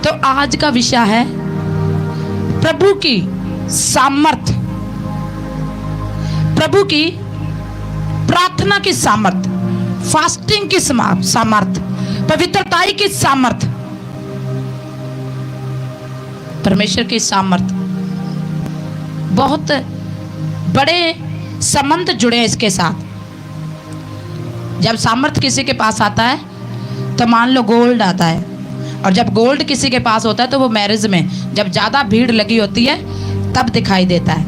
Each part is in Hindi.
तो आज का विषय है प्रभु की सामर्थ, प्रभु की प्रार्थना की सामर्थ, फास्टिंग की सामर्थ, पवित्रताई की सामर्थ, परमेश्वर की सामर्थ। बहुत बड़े संबंध जुड़े हैं इसके साथ। जब सामर्थ किसी के पास आता है तो मान लो गोल्ड आता है, और जब गोल्ड किसी के पास होता है तो वो मैरिज में जब ज़्यादा भीड़ लगी होती है तब दिखाई देता है,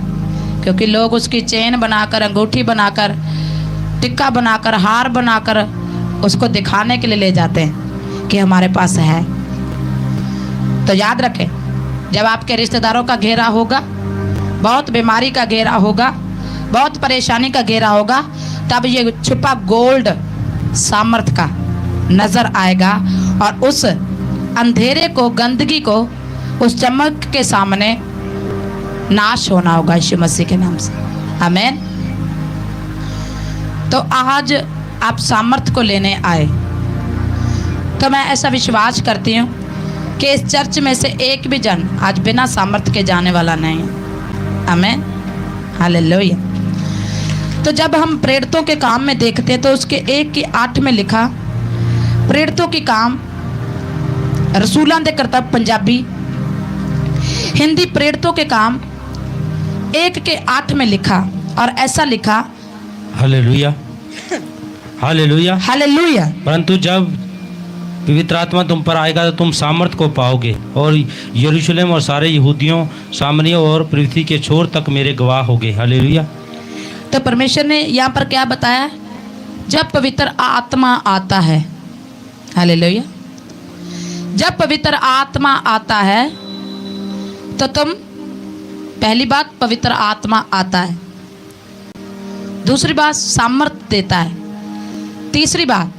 क्योंकि लोग उसकी चेन बनाकर, अंगूठी बनाकर, टिक्का बनाकर, हार बनाकर उसको दिखाने के लिए ले जाते हैं कि हमारे पास है। तो याद रखें, जब आपके रिश्तेदारों का घेरा होगा, बहुत बीमारी का घेरा होगा, बहुत परेशानी का घेरा होगा, तब ये छुपा गोल्ड सामर्थ का नजर आएगा और उस अंधेरे को, गंदगी को उस चमक के सामने नाश होना होगा यीशु मसीह के नाम से। आमीन। तो आज आप सामर्थ को लेने आए, तो मैं ऐसा विश्वास करती हूँ कि इस चर्च में से एक भी जन आज बिना सामर्थ के जाने वाला नहीं है। आमीन, हालेलुया। तो जब हम प्रेरितों के काम में देखते हैं तो उसके 1:8 में लिखा, प्रेरितों के काम, रसूलां दे करतब पंजाबी, हिंदी प्रेरितों के काम 1:8 में लिखा, और ऐसा लिखा, हालेलुया हालेलुया हालेलुया। परंतु जब पवित्र आत्मा तुम पर आएगा तो तुम सामर्थ को पाओगे और यरूशलेम और सारे यहूदियों, सामरियों और पृथ्वी के छोर तक मेरे गवाह होगे। हालेलुया। तो परमेश्वर ने यहाँ पर क्या बताया? जब पवित्र आत्मा आता है, हालेलुया, जब पवित्र आत्मा आता है तो तुम, पहली बात पवित्र आत्मा आता है, दूसरी बात सामर्थ देता है, तीसरी बात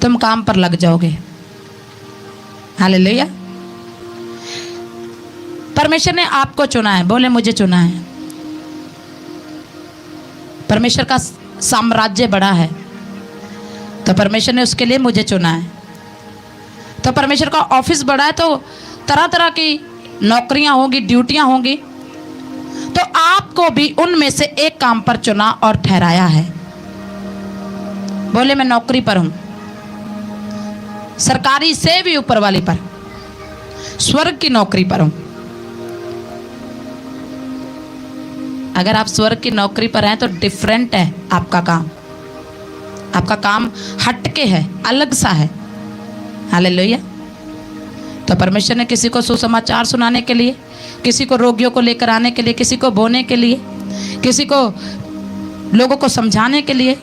तुम काम पर लग जाओगे। हालेलुया। परमेश्वर ने आपको चुना है, बोले मुझे चुना है। परमेश्वर का साम्राज्य बड़ा है, तो परमेश्वर ने उसके लिए मुझे चुना है। तो परमेश्वर का ऑफिस बड़ा है, तो तरह तरह की नौकरियां होंगी, ड्यूटियां होंगी, तो आपको भी उनमें से एक काम पर चुना और ठहराया है। बोले मैं नौकरी पर हूं, सरकारी से भी ऊपर वाली पर, स्वर्ग की नौकरी पर हूं। अगर आप स्वर्ग की नौकरी पर हैं तो डिफरेंट है आपका काम, आपका काम हटके है, अलग सा है। हालेलुया। तो परमेश्वर ने किसी को सुसमाचार सुनाने के लिए, किसी को रोगियों को लेकर आने के लिए, किसी को बोने के लिए, किसी को लोगों को समझाने के लिए,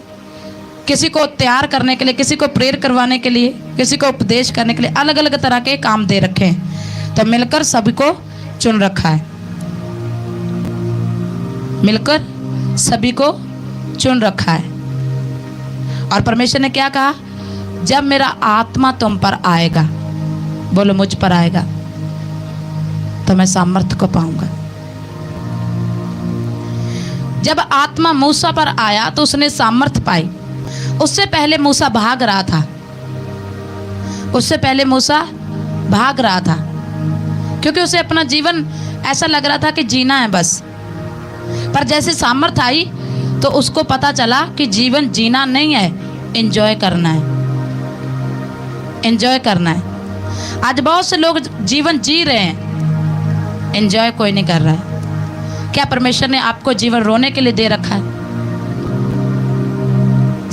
किसी को तैयार करने के लिए, किसी को प्रेयर करवाने के लिए, किसी को उपदेश करने के लिए, अलग अलग तरह के काम दे रखे हैं। तो मिलकर सभी को चुन रखा है, मिलकर सभी को चुन रखा है। और परमेश्वर ने क्या कहा? जब मेरा आत्मा तुम पर आएगा, बोलो मुझ पर आएगा, तो मैं सामर्थ को पाऊंगा। जब आत्मा मूसा पर आया तो उसने सामर्थ पाई। उससे पहले मूसा भाग रहा था, उससे पहले मूसा भाग रहा था, क्योंकि उसे अपना जीवन ऐसा लग रहा था कि जीना है बस। पर जैसे सामर्थ आई तो उसको पता चला कि जीवन जीना नहीं है, एंजॉय करना है, एंजॉय करना है। आज बहुत से लोग जीवन जी रहे हैं, एंजॉय कोई नहीं कर रहा है। क्या परमेश्वर ने आपको जीवन रोने के लिए दे रखा है?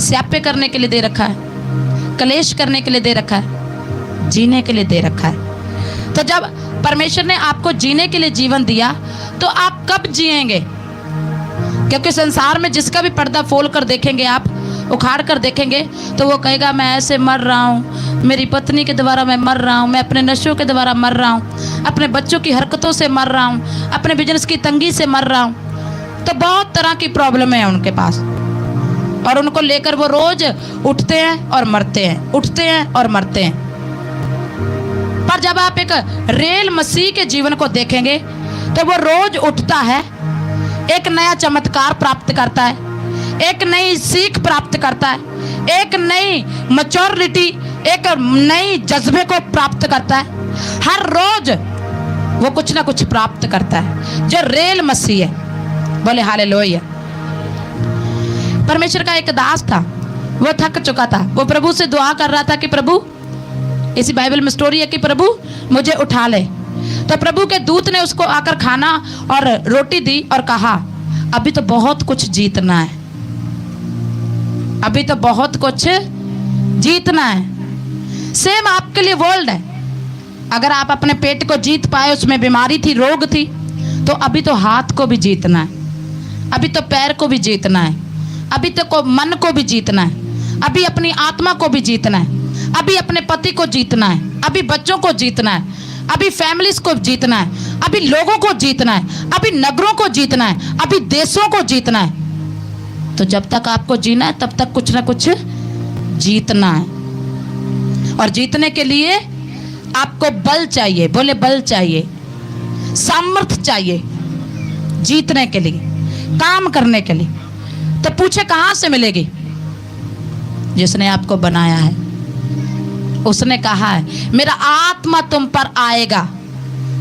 स्यापे करने के लिए दे रखा है? कलेश करने के लिए दे रखा है? जीने के लिए दे रखा है। तो जब परमेश्वर ने आपको जीने के लिए जीवन दिया तो आप कब जिएंगे? क्योंकि संसार में जिसका भी पर्दा खोल कर देखेंगे, आप उखाड़ कर देखेंगे, तो वो कहेगा मैं ऐसे मर रहा हूँ, मेरी पत्नी के द्वारा मैं मर रहा हूँ, मैं अपने नशों के द्वारा मर रहा हूँ, अपने बच्चों की हरकतों से मर रहा हूँ, अपने बिजनेस की तंगी से मर रहा हूँ। तो बहुत तरह की प्रॉब्लम है उनके पास, और उनको लेकर वो रोज उठते हैं और मरते हैं, उठते हैं और मरते हैं। पर जब आप एक रेल मसीह के जीवन को देखेंगे तो वो रोज उठता है, एक नया चमत्कार प्राप्त करता है, एक नई सीख प्राप्त करता है, एक नई मैच्योरिटी, एक नई जज्बे को प्राप्त करता है। हर रोज वो कुछ ना कुछ प्राप्त करता है। जो रेल मसीह है, बोले हालेलुया। परमेश्वर का एक दास था, वो थक चुका था, वो प्रभु से दुआ कर रहा था कि प्रभु, इसी बाइबल में स्टोरी है कि प्रभु मुझे उठा ले। तो प्रभु के दूत ने उसको आकर खाना और रोटी दी और कहा अभी तो बहुत कुछ जीतना है, अभी तो बहुत कुछ जीतना है। सेम आपके लिए वर्ल्ड है। अगर आप अपने पेट को जीत पाए, उसमें बीमारी थी, रोग थी, तो अभी तो हाथ को भी जीतना है, अभी तो पैर को भी जीतना है, अभी तो मन को भी जीतना है, अभी अपनी आत्मा को भी जीतना है, अभी अपने पति को जीतना है, अभी बच्चों को जीतना है, अभी फैमिलीज को जीतना है, अभी लोगों को जीतना है, अभी नगरों को जीतना है, अभी देशों को जीतना है। तो जब तक आपको जीना है तब तक कुछ ना कुछ जीतना है। और जीतने के लिए आपको बल चाहिए, बोले बल चाहिए, सामर्थ्य चाहिए जीतने के लिए, काम करने के लिए। तो पूछे कहां से मिलेगी? जिसने आपको बनाया है, उसने कहा है मेरा आत्मा तुम पर आएगा।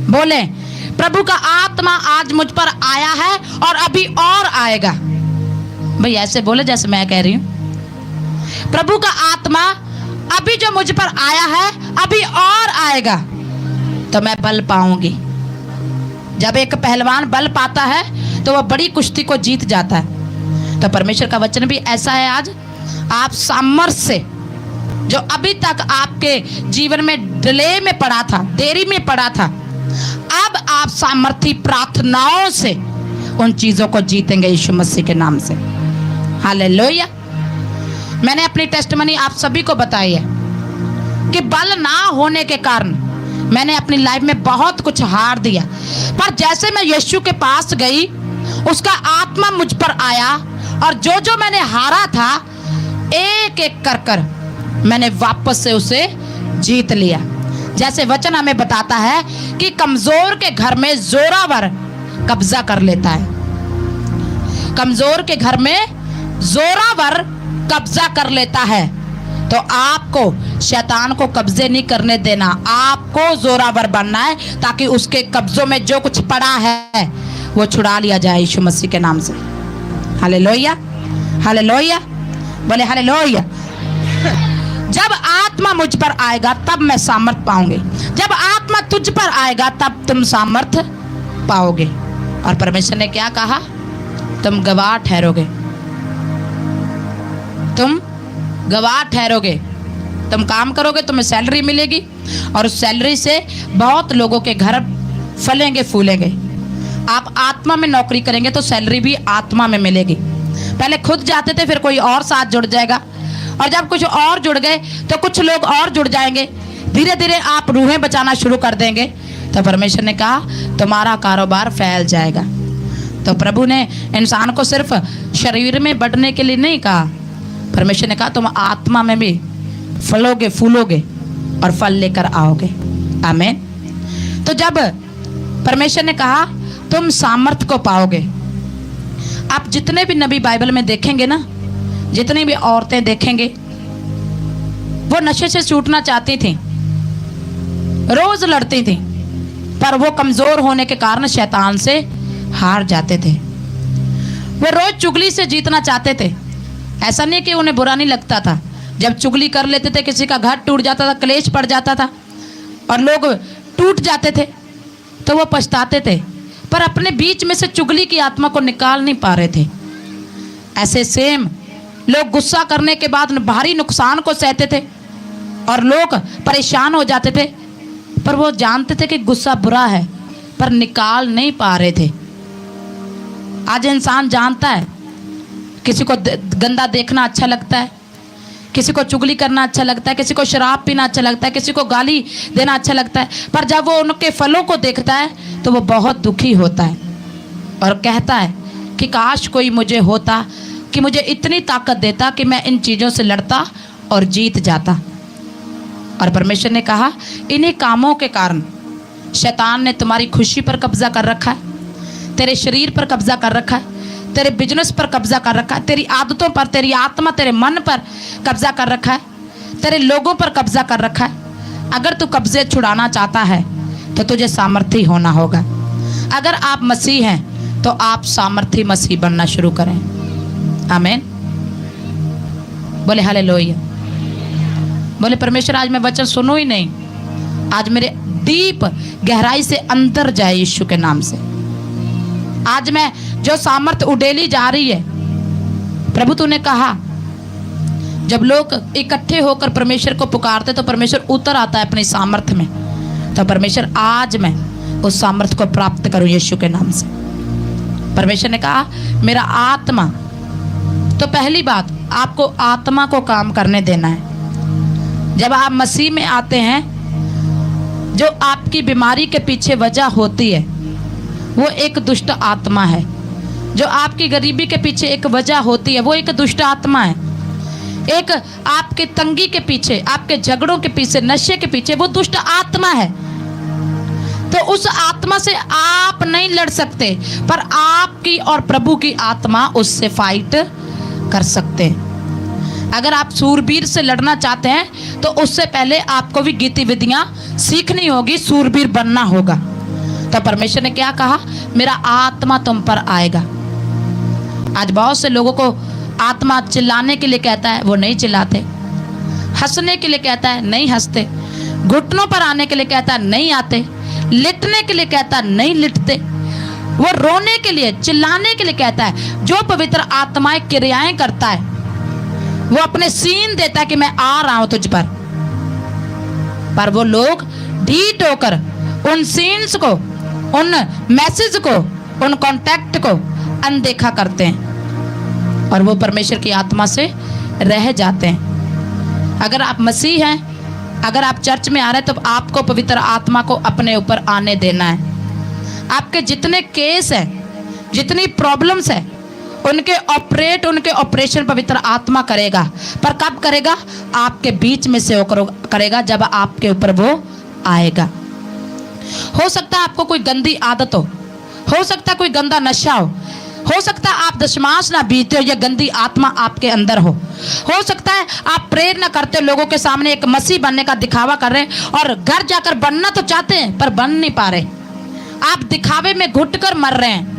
बोले प्रभु का आत्मा आज मुझ पर आया है और अभी और आएगा। भाई ऐसे बोले जैसे मैं कह रही हूं। प्रभु का आत्मा अभी जो मुझ पर आया है अभी और आएगा, तो मैं बल पाऊंगी। जब एक पहलवान बल पाता है तो वह बड़ी कुश्ती को जीत जाता है। तो परमेश्वर का वचन भी ऐसा है, आज आप सामर्थ्य से, जो अभी तक आपके जीवन में डिले में पड़ा था, देरी में पड़ा था, अब आप सामर्थ्य प्रार्थनाओं से उन चीजों को जीतेंगे यीशु मसीह के नाम से। हालेलुया। मैंने अपनी टेस्टमनी आप सभी को बताई है कि बल ना होने के कारण मैंने अपनी लाइफ में बहुत कुछ हार दिया, पर जैसे मैं यीशु के पास गई, उसका आत्मा मुझ पर आया और जो जो मैंने हारा था एक एक कर कर मैंने वापस से उसे जीत लिया। जैसे वचन हमें बताता है कि कमजोर के घर में जोरावर कब्जा कर लेता है। कमजोर के घर में जोरावर कब्जा कर लेता है। तो आपको शैतान को कब्जे नहीं करने देना, आपको जोरावर बनना है ताकि उसके कब्जों में जो कुछ पड़ा है वो छुड़ा लिया जाए यीशु मसीह के नाम से। हालेलुया, हालेलुया, बोले हालेलुया। जब आत्मा मुझ पर आएगा तब मैं सामर्थ पाऊंगी। जब आत्मा तुझ पर आएगा तब तुम सामर्थ पाओगे। और परमेश्वर ने क्या कहा? तुम गवाह ठहरोगे, तुम गवाह ठहरोगे। तुम काम करोगे, तुम्हें सैलरी मिलेगी और उस सैलरी से बहुत लोगों के घर फलेंगे फूलेंगे। आप आत्मा में नौकरी करेंगे तो सैलरी भी आत्मा में मिलेगी। पहले खुद जाते थे, फिर कोई और साथ जुड़ जाएगा, और जब कुछ और जुड़ गए तो कुछ लोग और जुड़ जाएंगे। धीरे धीरे आप रूहें बचाना शुरू कर देंगे। तो परमेश्वर ने कहा तुम्हारा कारोबार फैल जाएगा। तो प्रभु ने इंसान को सिर्फ शरीर में बढ़ने के लिए नहीं कहा, परमेश्वर ने कहा तुम आत्मा में भी फलोगे फूलोगे और फल लेकर आओगे। आमीन। तो जब परमेश्वर ने कहा तुम सामर्थ को पाओगे, आप जितने भी नबी बाइबल में देखेंगे ना, जितनी भी औरतें देखेंगे, वो नशे से छूटना चाहती थी, रोज लड़ती थी, पर वो कमजोर होने के कारण शैतान से हार जाते थे। वो रोज चुगली से जीतना चाहते थे। ऐसा नहीं कि उन्हें बुरा नहीं लगता था, जब चुगली कर लेते थे, किसी का घर टूट जाता था, क्लेश पड़ जाता था और लोग टूट जाते थे तो वो पछताते थे, पर अपने बीच में से चुगली की आत्मा को निकाल नहीं पा रहे थे। ऐसे सेम लोग गुस्सा करने के बाद भारी नुकसान को सहते थे और लोग परेशान हो जाते थे, पर वो जानते थे कि गुस्सा बुरा है, पर निकाल नहीं पा रहे थे। आज इंसान जानता है, किसी को गंदा देखना अच्छा लगता है, किसी को चुगली करना अच्छा लगता है, किसी को शराब पीना अच्छा लगता है, किसी को गाली देना अच्छा लगता है, पर जब वो उनके फलों को देखता है तो वो बहुत दुखी होता है और कहता है कि काश कोई मुझे होता कि मुझे इतनी ताकत देता कि मैं इन चीज़ों से लड़ता और जीत जाता। और परमेश्वर ने कहा इन्हीं कामों के कारण शैतान ने तुम्हारी खुशी पर कब्जा कर रखा है, तेरे शरीर पर कब्जा कर रखा है, तेरे बिजनेस पर कब्जा कर रखा है, तेरी आदतों पर, तेरी आत्मा, तेरे मन पर कब्जा कर रखा है, तेरे लोगों पर कब्जा कर रखा है। अगर तू कब्जे छुड़ाना चाहता है तो तुझे सामर्थी होना होगा। अगर आप मसीह हैं तो आप सामर्थी मसीह बनना शुरू करें। आमीन। बोले हालेलुया। बोले परमेश्वर आज मैं वचन सुनूं ही नहीं, आज मेरे डीप गहराई से अंदर जाए यीशु के नाम से। आज मैं जो सामर्थ उडेली जा रही है, प्रभु तूने कहा जब लोग इकट्ठे होकर परमेश्वर को पुकारते तो परमेश्वर उतर आता है अपनी सामर्थ में। तो परमेश्वर आज मैं उस सामर्थ को प्राप्त करूं यीशु के नाम से। परमेश्वर ने कहा मेरा आत्मा, तो पहली बात आपको आत्मा को काम करने देना है। जब आप मसीह में आते हैं, जो आपकी बीमारी के पीछे वजह होती है वो एक दुष्ट आत्मा है। जो आपकी गरीबी के पीछे एक वजह होती है वो एक दुष्ट आत्मा है। एक आपके तंगी के पीछे, आपके झगड़ों के पीछे, नशे के पीछे वो दुष्ट आत्मा है। तो उस आत्मा से आप नहीं लड़ सकते, पर आपकी और प्रभु की आत्मा उससे फाइट कर सकते हैं। अगर आप सूरबीर से लड़ना चाहते हैं तो उससे पहले आपको भी गतिविधियां सीखनी होगी, सूरबीर बनना होगा। तो परमेश्वर ने क्या कहा, मेरा आत्मा तुम पर आएगा। आज बहुत से लोगों को आत्मा चिल्लाने के लिए कहता है, वो नहीं चिल्लाते। हंसने के लिए कहता है, नहीं हंसते। घुटनों पर आने के लिए कहता है, नहीं आते। लिटने के लिए कहता है, नहीं लिटते। वो रोने के लिए, चिल्लाने के लिए कहता है। जो पवित्र आत्माएं क्रियाएं करता है वो अपने सीन देता है कि मैं आ रहा हूं तुझ पर वो लोग ढीठ होकर उन सीन्स को, उन मैसेज को, उन कॉन्टैक्ट को अनदेखा करते हैं और वो परमेश्वर की आत्मा से रह जाते हैं। अगर आप मसीह हैं, अगर आप चर्च में आ रहे हैं तो आपको पवित्र आत्मा को अपने ऊपर आने देना है। आपके जितने केस हैं, जितनी प्रॉब्लम्स हैं, उनके ऑपरेशन पवित्र आत्मा करेगा। पर कब करेगा? आपके बीच में से होकर करेगा, जब आपके ऊपर वो आएगा। हो सकता है आपको कोई गंदी आदत हो सकता है कोई गंदा नशा हो सकता है आप दशमांश ना बीते हो, या गंदी आत्मा आपके अंदर हो सकता है आप प्रेयर ना करते, लोगों के सामने एक मसीह बनने का दिखावा कर रहे हैं और घर जाकर बनना तो चाहते हैं पर बन नहीं पा रहे। आप दिखावे में घुट कर मर रहे हैं।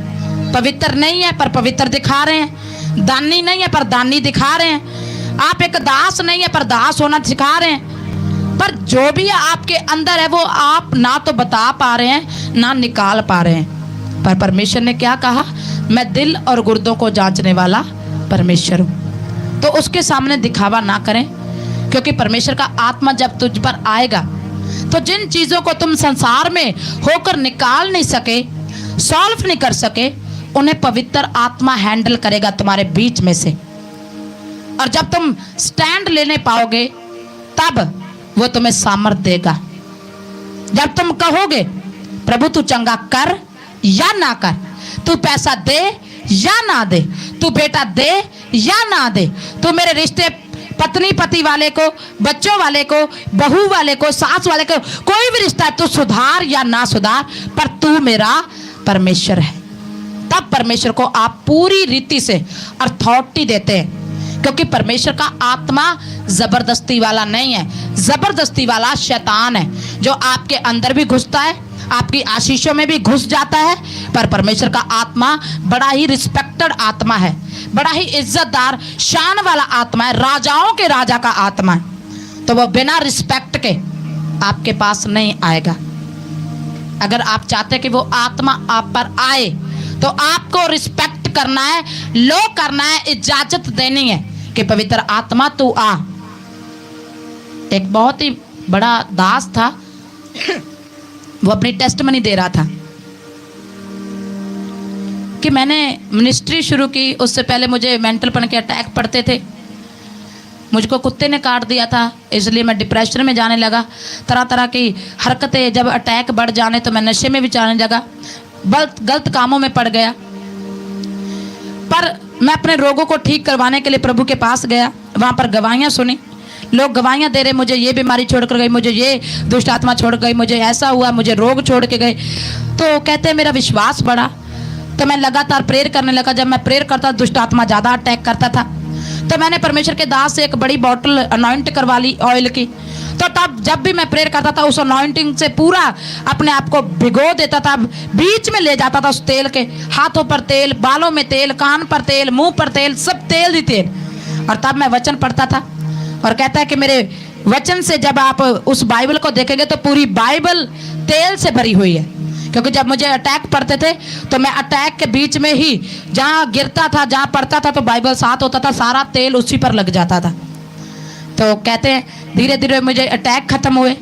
पवित्र नहीं है पर पवित्र दिखा रहे हैं, दानी नहीं है पर दानी दिखा रहे हैं, आप एक दास नहीं है पर दास होना सिखा रहे हैं। पर जो भी आपके अंदर है वो आप ना तो बता पा रहे हैं ना निकाल पा रहे हैं। पर परमेश्वर ने क्या कहा, मैं दिल और गुर्दों को जांचने वाला परमेश्वर हूं। तो उसके सामने दिखावा ना करें, क्योंकि परमेश्वर का आत्मा जब तुझ पर आएगा तो जिन चीजों को तुम संसार में होकर निकाल नहीं सके, सॉल्व नहीं कर सके, उन्हें पवित्र आत्मा हैंडल करेगा तुम्हारे बीच में से। और जब तुम स्टैंड लेने पाओगे तब वो तुम्हें सामर्थ्य देगा। जब तुम कहोगे प्रभु तू चंगा कर या ना कर, तू पैसा दे या ना दे, तू बेटा दे या ना दे, तू मेरे रिश्ते पत्नी पति वाले को, बच्चों वाले को, बहू वाले को, सास वाले को, कोई भी रिश्ता है, तू सुधार या ना सुधार, पर तू मेरा परमेश्वर है। तब परमेश्वर को आप पूरी रीति से अथॉरिटी देते हैं, क्योंकि परमेश्वर का आत्मा जबरदस्ती वाला नहीं है। जबरदस्ती वाला शैतान है जो आपके अंदर भी घुसता है, आपकी आशीषों में भी घुस जाता है। पर परमेश्वर का आत्मा बड़ा ही रिस्पेक्टेड आत्मा है, बड़ा ही इज्जतदार शान वाला आत्मा है, राजाओं के राजा का आत्मा है। तो वो बिना रिस्पेक्ट के आपके पास नहीं आएगा। अगर आप चाहते कि वो आत्मा आप पर आए तो आपको रिस्पेक्ट करना है, लो करना है, इजाजत देनी है कि पवित्र आत्मा तू आ। एक बहुत ही बड़ा दास था, वो अपनी टेस्टमनी दे रहा था कि मैंने मिनिस्ट्री शुरू की, उससे पहले मुझे मेंटलपन के अटैक पड़ते थे, मुझको कुत्ते ने काट दिया था, इसलिए मैं डिप्रेशन में जाने लगा। तरह तरह की हरकतें, जब अटैक बढ़ जाने तो मैं नशे में भी जाने लगा, गलत कामों में पड़ गया। पर मैं अपने रोगों को ठीक करवाने के लिए प्रभु के पास गया, वहाँ पर गवाहियाँ सुनी। लोग गवाहियाँ दे रहे, मुझे ये बीमारी छोड़ कर गई, मुझे ये दुष्ट आत्मा छोड़ गई, मुझे ऐसा हुआ, मुझे रोग छोड़ के गए। तो कहते हैं मेरा विश्वास बढ़ा, तो मैं लगातार प्रेयर करने लगा। जब मैं प्रेयर करता दुष्ट आत्मा ज़्यादा अटैक करता था। तो मैंने परमेश्वर के दास से एक बड़ी बॉटल अनॉइंट करवा ली ऑयल की। तो तब जब भी मैं प्रेयर करता था उस अनॉइंटिंग से पूरा अपने आप को भिगो देता था, बीच में ले जाता था उस तेल के, हाथों पर तेल, बालों में तेल, कान पर तेल, मुंह पर तेल, सब तेल ही तेल। और तब मैं वचन पढ़ता था और कहता है कि मेरे वचन से जब आप उस बाइबल को देखेंगे तो पूरी बाइबल तेल से भरी हुई है। क्योंकि जब मुझे अटैक पड़ते थे तो मैं अटैक के बीच में ही जहाँ गिरता था, जहाँ पड़ता था तो बाइबल साथ होता था, सारा तेल उसी पर लग जाता था। तो कहते हैं धीरे धीरे मुझे अटैक खत्म हुए,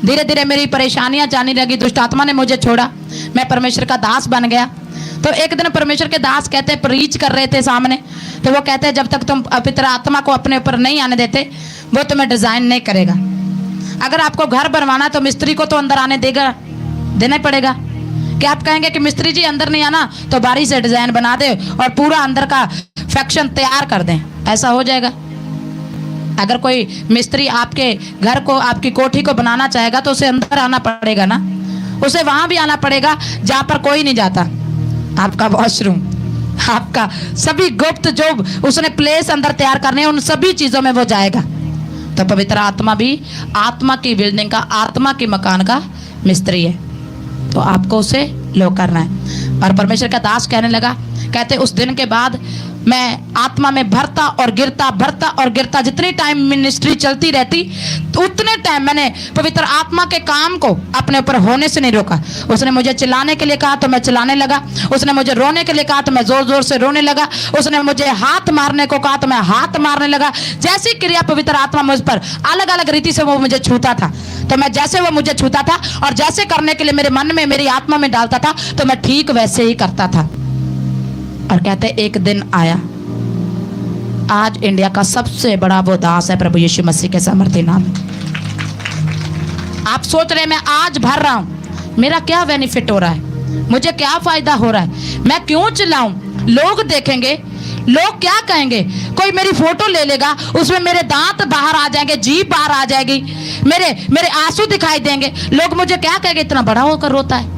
धीरे धीरे मेरी परेशानियां जाने लगी, दुष्ट आत्मा ने मुझे छोड़ा, मैं परमेश्वर का दास बन गया। तो एक दिन परमेश्वर के दास कहते हैं, प्रीच कर रहे थे सामने, तो वो कहते हैं जब तक तुम पवित्र आत्मा को अपने ऊपर नहीं आने देते वो तुम्हें डिजाइन नहीं करेगा। अगर आपको घर बनवाना है तो मिस्त्री को तो अंदर आने देना पड़ेगा। कि आप कहेंगे कि मिस्त्री जी अंदर नहीं आना तो बारी से डिजाइन बना दे और पूरा अंदर का फैक्शन तैयार कर दें, ऐसा हो जाएगा? अगर कोई मिस्त्री आपके घर को, आपकी कोठी को बनाना चाहेगा तो उसे अंदर आना पड़ेगा ना, उसे वहां भी आना पड़ेगा जहां पर कोई नहीं जाता। आपका वॉशरूम, आपका सभी गुप्त जो उसने प्लेस अंदर तैयार करने उन सभी चीजों में वो जाएगा। तो पवित्र आत्मा भी आत्मा की बिल्डिंग का, आत्मा के मकान का मिस्त्री है, तो आपको उसे लो करना है। और परमेश्वर का दास कहने लगा, कहते उस दिन के बाद मैं आत्मा में भरता और गिरता, जितनी टाइम मिनिस्ट्री चलती रहती तो उतने टाइम मैंने पवित्र आत्मा के काम को अपने ऊपर होने से नहीं रोका। उसने मुझे चिल्लाने के लिए कहा तो मैं चिल्लाने लगा, उसने मुझे रोने के लिए कहा तो मैं जोर जोर से रोने लगा, उसने मुझे हाथ मारने को कहा तो मैं हाथ मारने लगा। जैसी क्रिया पवित्र आत्मा मुझ पर अलग अलग रीति से वो मुझे छूता था, तो मैं जैसे वो मुझे छूता था और जैसे करने के लिए मेरे मन में, मेरी आत्मा में डालता था तो मैं ठीक वैसे ही करता था। और कहते एक दिन आया, आज इंडिया का सबसे बड़ा वो दास है प्रभु यीशु मसीह के सामर्थ्य नाम। आप सोच रहे मैं आज भर रहा हूं, मेरा क्या बेनिफिट हो रहा है, मुझे क्या फायदा हो रहा है, मैं क्यों चिल्लाऊं, लोग देखेंगे, लोग क्या कहेंगे, कोई मेरी फोटो ले लेगा, उसमें मेरे दांत बाहर आ जाएंगे, जीभ बाहर आ जाएगी, मेरे आंसू दिखाई देंगे, लोग मुझे क्या कहेंगे, इतना बड़ा होकर रोता है।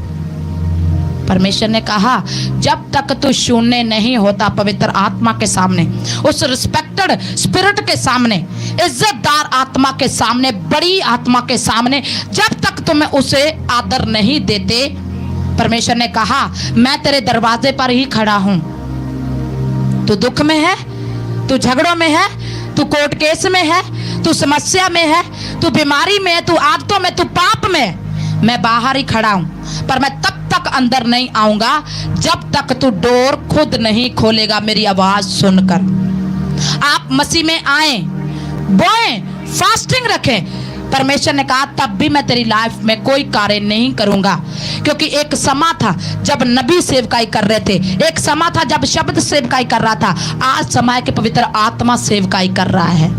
परमेश्वर ने कहा जब तक तू शून्य नहीं होता पवित्र आत्मा के सामने, उस रिस्पेक्टेड स्पिरिट के सामने, इज्जतदार आत्मा के सामने, बड़ी आत्मा के सामने, जब तक तुम्हें उसे आदर नहीं देते, परमेश्वर ने कहा मैं तेरे दरवाजे पर ही खड़ा हूं। तू दुख में है, तू झगड़ों में है, तू कोर्ट केस में है, तू समस्या में है, तू बीमारी में है, तू आदतों में, तू पाप में, मैं बाहर ही खड़ा हूं, पर मैं तब तक अंदर नहीं आऊंगा जब तक तू डोर खुद नहीं खोलेगा मेरी आवाज सुनकर। आप मसीह में आए, बोए, फास्टिंग रखें, परमेश्वर ने कहा तब भी मैं तेरी लाइफ में कोई कार्य नहीं करूंगा। क्योंकि एक समय था जब नबी सेवकाई कर रहे थे, एक समय था जब शब्द सेवकाई कर रहा था, आज समय के पवित्र आत्मा सेवकाई कर रहा है।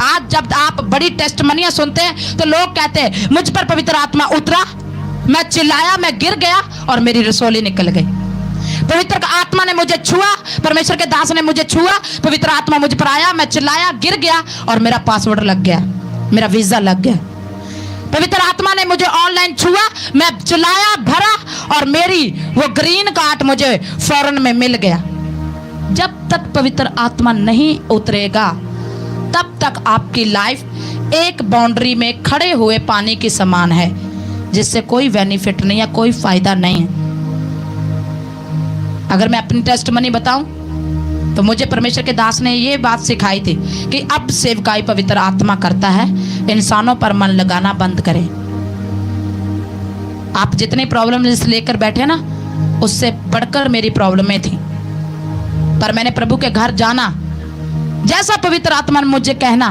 आज जब आप बड़ी टेस्टमनियां सुनते हैं तो लोग कहते हैं मुझ पर पवित्र आत्मा उतरा, मैं चिल्लाया, मैं गिर गया और मेरी रसोली निकल गई। पवित्र आत्मा ने मुझे छुआ, परमेश्वर के दास ने मुझे छुआ, पवित्र आत्मा मुझ पर आया, मैं चिल्लाया, गिर गया और मेरा पासवर्ड लग गया, मेरा वीजा लग गया। पवित्र आत्मा ने मुझे ऑनलाइन छुआ, मैं चिल्लाया, भरा और मेरी वो ग्रीन कार्ड मुझे फौरन में मिल गया। जब तक पवित्र आत्मा नहीं उतरेगा तब तक आपकी लाइफ एक बाउंड्री में खड़े हुए पानी के समान है, जिससे कोई बेनिफिट नहीं है, कोई फायदा नहीं है। अगर मैं अपनी टेस्टमनी बताऊं तो मुझे परमेश्वर के दास ने ये बात सिखाई थी कि अब सेवकाई पवित्र आत्मा करता है, इंसानों पर मन लगाना बंद करें। आप जितनी प्रॉब्लम लेकर बैठे ना, उससे बढ़कर मेरी प्रॉब्लमें थी, पर मैंने प्रभु के घर जाना, जैसा पवित्र आत्मा ने मुझे कहना,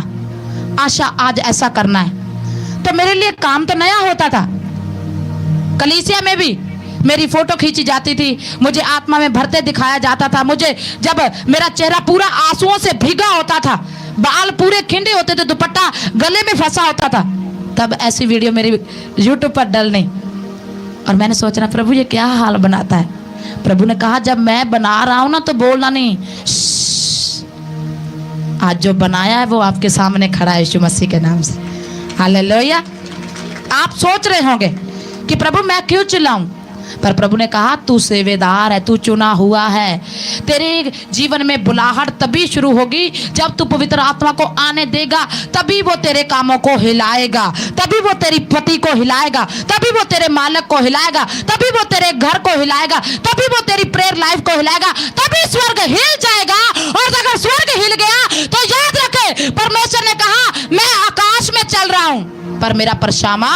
आशा आज ऐसा करना है, तो मेरे लिए काम तो नया होता था। कलीसिया में भी मेरी फोटो खींची जाती थी, मुझे आत्मा में भरते दिखाया जाता था, मुझे जब मेरा चेहरा पूरा आंसुओं से भीगा होता था, बाल पूरे खिंडे होते थे, दुपट्टा गले में फंसा होता था, तब ऐसी वीडियो मेरी यूट्यूब पर डलनी। और मैंने सोचना प्रभु ये क्या हाल बनाता है। प्रभु ने कहा जब मैं बना रहा हूं ना तो बोलना नहीं। आज जो बनाया है वो आपके सामने खड़ा है यीशु मसीह के नाम से। हालेलुया। आप सोच रहे होंगे कि प्रभु मैं क्यों चिल्लाऊं, पर प्रभु ने कहा तू सेवेदार है, तू चुना हुआ है। तेरे जीवन में बुलाहट तभी शुरू होगी जब तू पवित्र आत्मा को आने देगा, तभी वो तेरे कामों को हिलाएगा, तभी वो तेरी पति को हिलाएगा, तभी वो तेरे मालिक को हिलाएगा, तभी वो तेरे घर को हिलाएगा, तभी वो तेरी प्रेयर लाइफ को हिलाएगा, तभी स्वर्ग हिल जाएगा। और अगर स्वर्ग हिल गया तो याद रखे, परमेश्वर ने कहा मैं आकाश में चल रहा हूं पर मेरा परछामा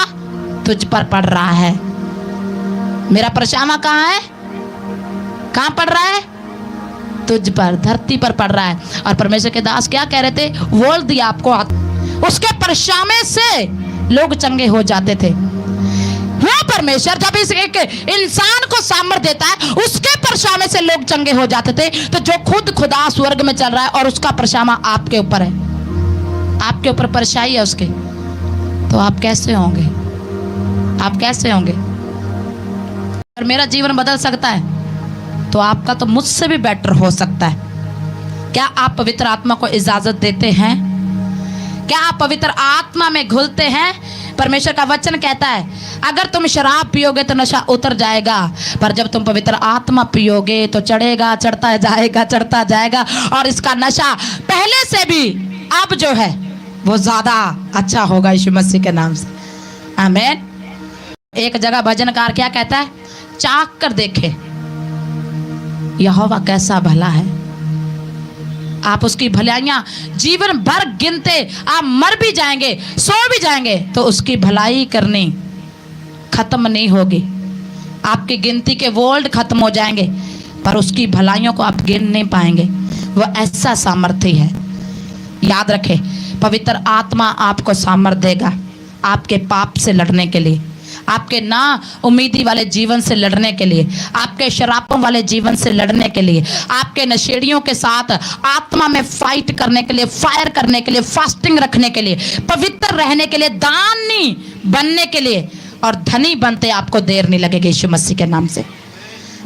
तुझ पर पड़ रहा है। मेरा परछामा कहाँ है? कहाँ पड़ रहा है? तुझ पर, धरती पर पड़ रहा है। और परमेश्वर के दास क्या कह रहे थे? बोल दिया आपको, उसके परछामे से लोग चंगे हो जाते थे। वो परमेश्वर जब इस एक इंसान को सामर्थ्य देता है, उसके परछामे से लोग चंगे हो जाते थे। तो जो खुद खुदा स्वर्ग में चल रहा है और उसका परछामा आपके ऊपर है, आपके ऊपर परछाई है उसके, तो आप कैसे होंगे? आप कैसे होंगे? और मेरा जीवन बदल सकता है तो आपका तो मुझसे भी बेटर हो सकता है। क्या आप पवित्र आत्मा को इजाजत देते हैं? क्या आप पवित्र आत्मा में घुलते हैं? परमेश्वर का वचन कहता है अगर तुम शराब पियोगे तो नशा उतर जाएगा, पर जब तुम पवित्र आत्मा पियोगे तो चढ़ेगा, चढ़ता जाएगा, चढ़ता जाएगा, और इसका नशा पहले से भी अब जो है वो ज्यादा अच्छा होगा यीशु मसीह के नाम से। आमीन। एक जगह भजनकार क्या कहता है? चाख कर देखे यहोवा कैसा भला है। आप उसकी भलाइयां जीवन भर गिनते, आप मर भी जाएंगे, सो भी जाएंगे, तो उसकी भलाई करनी खत्म नहीं होगी। आपकी गिनती के वर्ल्ड खत्म हो जाएंगे पर उसकी भलाइयों को आप गिन नहीं पाएंगे। वह ऐसा सामर्थ्य है। याद रखें, पवित्र आत्मा आपको सामर्थ्य देगा आपके पाप से लड़ने के लिए, आपके ना उम्मीदी वाले जीवन से लड़ने के लिए, आपके शराबों वाले जीवन से लड़ने के लिए, आपके नशेड़ियों के साथ आत्मा में फाइट करने के लिए, फायर करने के लिए, फास्टिंग रखने के लिए, पवित्र रहने के लिए, दानी बनने के लिए, और धनी बनते आपको देर नहीं लगेगी यीशु मसीह के नाम से।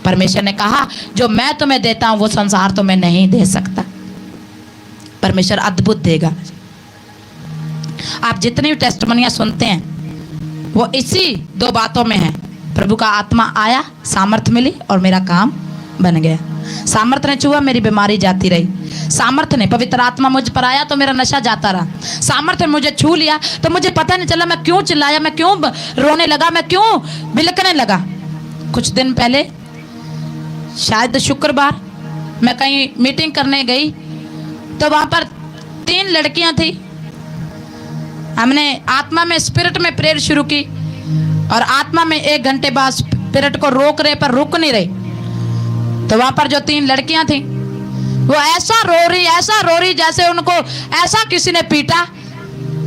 परमेश्वर ने कहा जो मैं तुम्हें देता हूं वो संसार तुम्हें नहीं दे सकता। परमेश्वर अद्भुत देगा। आप जितनी भी टेस्टमनियां सुनते हैं वो इसी दो बातों में है। प्रभु का आत्मा आया, सामर्थ मिली और मेरा काम बन गया। सामर्थ ने छुआ, मेरी बीमारी जाती रही। सामर्थ ने, पवित्र आत्मा मुझ पर आया तो मेरा नशा जाता रहा। सामर्थ ने मुझे छू लिया तो मुझे पता नहीं चला मैं क्यों चिल्लाया, मैं क्यों रोने लगा, मैं क्यों बिलकने लगा। कुछ दिन पहले शायद शुक्रवार मैं कहीं मीटिंग करने गई तो वहां पर 3 लड़कियां थी। हमने आत्मा में, स्पिरिट में प्रेयर शुरू की और आत्मा में 1 घंटे बाद स्पिरिट को रोक रहे पर रुक नहीं रही। तो वहां पर जो 3 लड़कियां थी वो ऐसा रो रही जैसे उनको ऐसा किसी ने पीटा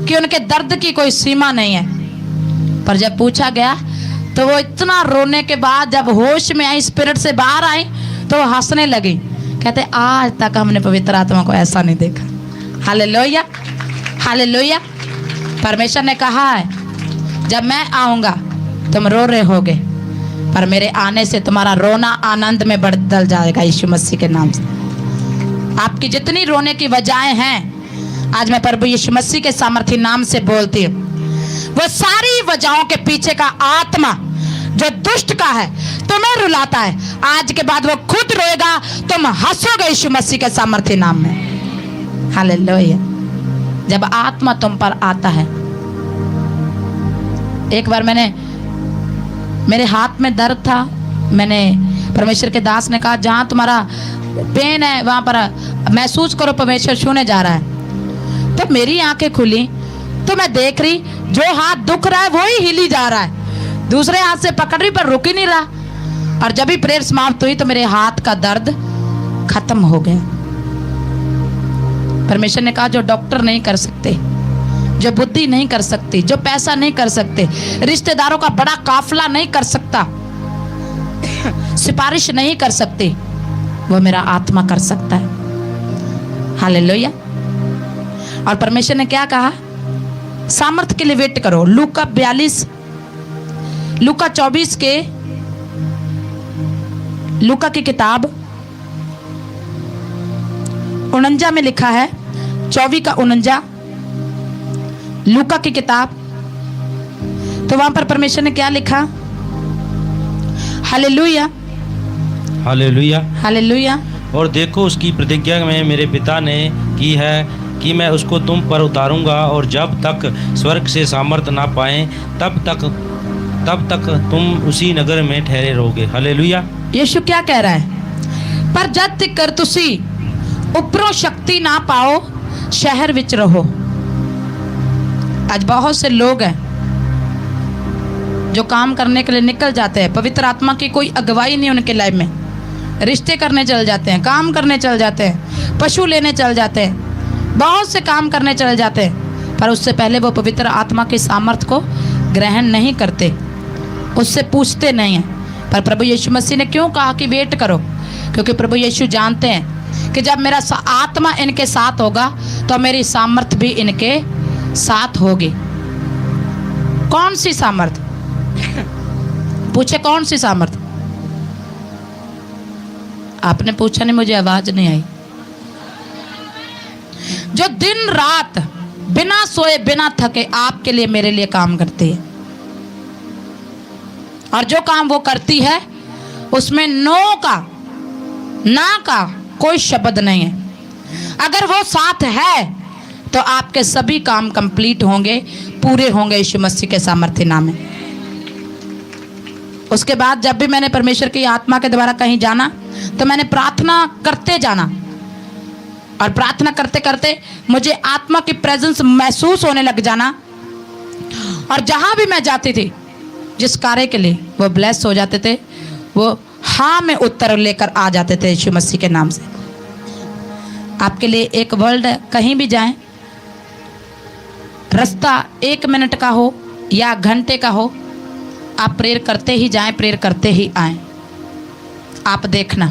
कि उनके दर्द की कोई सीमा नहीं है। पर जब पूछा गया तो वो इतना रोने के बाद जब होश में आई, स्पिरिट से बाहर आई, तो वो हंसने लगी। कहते आज तक हमने पवित्र आत्मा को ऐसा नहीं देखा। Hallelujah, hallelujah. परमेश्वर ने कहा है जब मैं आऊंगा तुम रो रहे होगे पर मेरे आने से तुम्हारा रोना आनंद में बदल जाएगा यीशु मसीह के नाम से। आपकी जितनी रोने की वजहें हैं आज मैं प्रभु यीशु मसीह के सामर्थ्य नाम से बोलती हूँ, वो सारी वजहों के पीछे का आत्मा जो दुष्ट का है तुम्हें रुलाता है, आज के बाद वो खुद रोएगा, तुम हंसोगे यीशु मसीह के सामर्थ्य नाम में। हालेलुया। जब आत्मा तुम पर आता है, एक बार मेरे हाथ में दर्द था, मैंने परमेश्वर के दास ने कहा जहां तुम्हारा पेन है वहां पर महसूस करो परमेश्वर छूने जा रहा है। तो मेरी आंखें खुली तो मैं देख रही जो हाथ दुख रहा है वही हिली जा रहा है, दूसरे हाथ से पकड़ रही पर रुक ही नहीं रहा। और जब भी प्रेयर समाप्त हुई तो मेरे हाथ का दर्द खत्म हो गया। परमेश्वर ने कहा जो डॉक्टर नहीं कर सकते, जो बुद्धि नहीं कर सकती, जो पैसा नहीं कर सकते, रिश्तेदारों का बड़ा काफला नहीं कर सकता, सिफारिश नहीं कर सकती, वो मेरा आत्मा कर सकता है। हालेलुया। और परमेश्वर ने क्या कहा? सामर्थ के लिए वेट करो। लूका 24 के लूका की किताब 49 में लिखा है, 24 का 49 लूका की किताब। तो वहां पर परमेश्वर ने क्या लिखा? Hallelujah, hallelujah. हालेलुया। और देखो उसकी प्रतिज्ञा में मेरे पिता ने की है कि मैं उसको तुम पर उतारूंगा, और जब तक स्वर्ग से सामर्थ ना पाए तब तक तुम उसी नगर में ठहरे रहोगे। हालेलुया। यीशु क्या कह रहा है? पर जब तक तुसी ऊपरों शक्ति ना पाओ शहर विच रहो। आज बहुत से लोग हैं जो काम करने के लिए निकल जाते हैं, पवित्र आत्मा की कोई अगुवाई नहीं उनके लाइफ में, रिश्ते करने चल जाते हैं, काम करने चल जाते हैं, पशु लेने चल जाते हैं, बहुत से काम करने चले जाते हैं, पर उससे पहले वो पवित्र आत्मा के सामर्थ को ग्रहण नहीं करते, उससे पूछते नहीं हैं। पर प्रभु यीशु मसीह ने क्यों कहा कि वेट करो? क्योंकि प्रभु यीशु जानते हैं कि जब मेरा आत्मा इनके साथ होगा तो मेरी सामर्थ भी इनके साथ होगी। कौन सी सामर्थ? पूछे कौन सी सामर्थ? आपने पूछा नहीं, मुझे आवाज नहीं आई। जो दिन रात बिना सोए बिना थके आपके लिए मेरे लिए काम करती है, और जो काम वो करती है उसमें नो का ना का कोई शब्द नहीं है। अगर वो साथ है तो आपके सभी काम कंप्लीट होंगे, पूरे होंगे यीशु मसीह के सामर्थ्य नाम में। उसके बाद जब भी मैंने परमेश्वर की आत्मा के द्वारा कहीं जाना तो मैंने प्रार्थना करते जाना, और प्रार्थना करते करते मुझे आत्मा की प्रेजेंस महसूस होने लग जाना, और जहां भी मैं जाती थी जिस कार्य के लिए वो ब्लेस हो जाते थे, वो हाँ में उत्तर लेकर आ जाते थे यीशु मसीह के नाम से। आपके लिए एक वर्ल्ड, कहीं भी जाएं, रास्ता 1 मिनट का हो या घंटे का हो, आप प्रेयर करते ही जाएं, प्रेयर करते ही आएं। आप देखना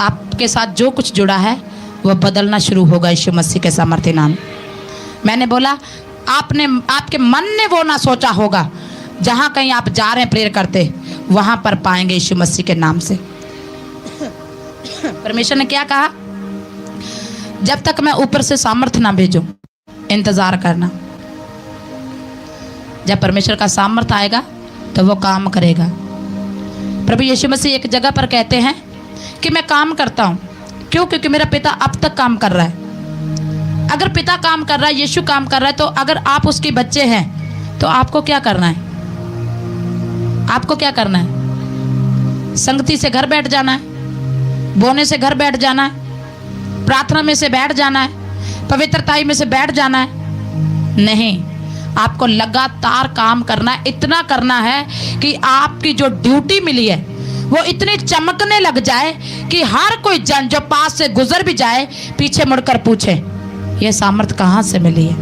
आपके साथ जो कुछ जुड़ा है वह बदलना शुरू होगा यीशु मसीह के सामर्थ्य नाम। मैंने बोला आपके मन ने वो ना सोचा होगा, जहां कहीं आप जा रहे हैं प्रेयर करते, वहां पर पाएंगे यीशु मसीह के नाम से। परमेश्वर ने क्या कहा? जब तक मैं ऊपर से सामर्थ्य ना भेजूं इंतजार करना। जब परमेश्वर का सामर्थ्य आएगा तो वो काम करेगा। प्रभु यीशु मसीह एक जगह पर कहते हैं कि मैं काम करता हूं, क्यों? क्योंकि मेरा पिता अब तक काम कर रहा है। अगर पिता काम कर रहा है, यीशु काम कर रहा है, तो अगर आप उसके बच्चे हैं तो आपको क्या करना है? आपको क्या करना है? संगति से घर बैठ जाना है, बोने से घर बैठ जाना है, प्रार्थना में से बैठ जाना है, पवित्रताई में से बैठ जाना है? नहीं, आपको लगातार काम करना है। इतना करना है कि आपकी जो ड्यूटी मिली है वो इतनी चमकने लग जाए कि हर कोई जन जो पास से गुजर भी जाए पीछे मुड़कर पूछे ये सामर्थ कहां से मिली है।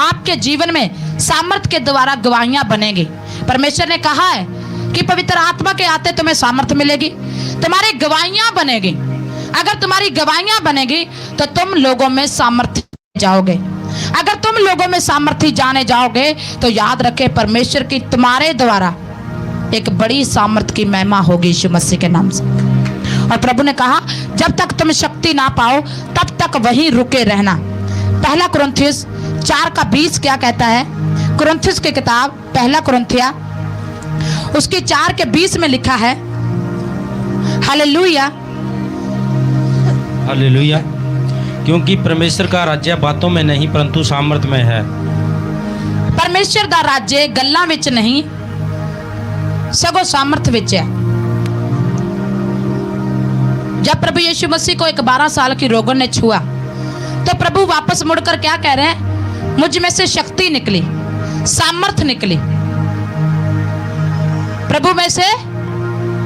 आपके जीवन में सामर्थ के द्वारा गवाहियां बनेगी। परमेश्वर ने कहा है कि पवित्र आत्मा के आते तुम्हें सामर्थ मिलेगी, तुम्हारी गवाहियां बनेगी। अगर तुम्हारी गवाहियां बनेगी तो तुम लोगों में सामर्थ्य जाओगे। अगर तुम लोगों में सामर्थ्य जाने जाओगे तो याद रखे परमेश्वर की तुम्हारे द्वारा एक बड़ी सामर्थ की महिमा होगी यीशु मसीह के नाम से। और प्रभु ने कहा जब तक तुम शक्ति ना पाओ तब तक वहीं रुके रहना। पहला कुरिन्थियस 4:20 क्या कहता है? कुरिन्थियस की किताब 1 कुरिन्थिया उसकी 4:20 में लिखा है, हालेलुया, हालेलुया। क्योंकि परमेश्वर का राज्य बातों में नहीं परंतु सामर्थ्य में है। परमेश्वर का राज्य गल्लां विच नहीं सगों सामर्थ विच है। जब प्रभु यीशु मसीह को एक 12 साल की रोगन ने छुआ तो प्रभु वापस मुड़कर क्या कह रहे हैं? मुझ में से शक्ति निकली, सामर्थ निकली। प्रभु में से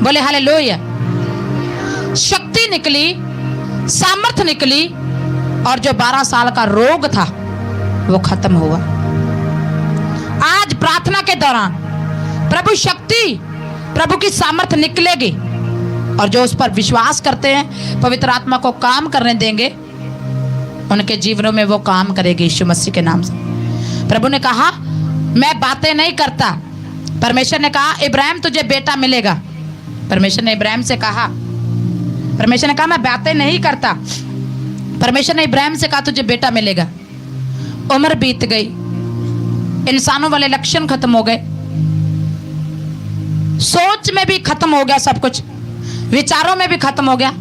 बोले हालेलुया, शक्ति निकली, सामर्थ निकली, और जो 12 साल का रोग था वो खत्म हुआ। आज प्रार्थना के दौरान प्रभु शक्ति, प्रभु की सामर्थ निकलेगी, और जो उस पर विश्वास करते हैं पवित्र आत्मा को काम करने देंगे, उनके जीवनों में वो काम करेगी यीशु मसीह के नाम से। प्रभु ने कहा मैं बातें नहीं करता। परमेश्वर ने कहा इब्राहिम तुझे बेटा मिलेगा। परमेश्वर ने इब्राहिम से कहा, परमेश्वर ने कहा मैं बातें नहीं करता। परमेश्वर ने इब्राहिम से कहा तुझे बेटा मिलेगा। उम्र बीत गई, इंसानों वाले लक्षण खत्म हो गए, सोच में भी खत्म हो गया, सब कुछ विचारों में भी खत्म हो गया,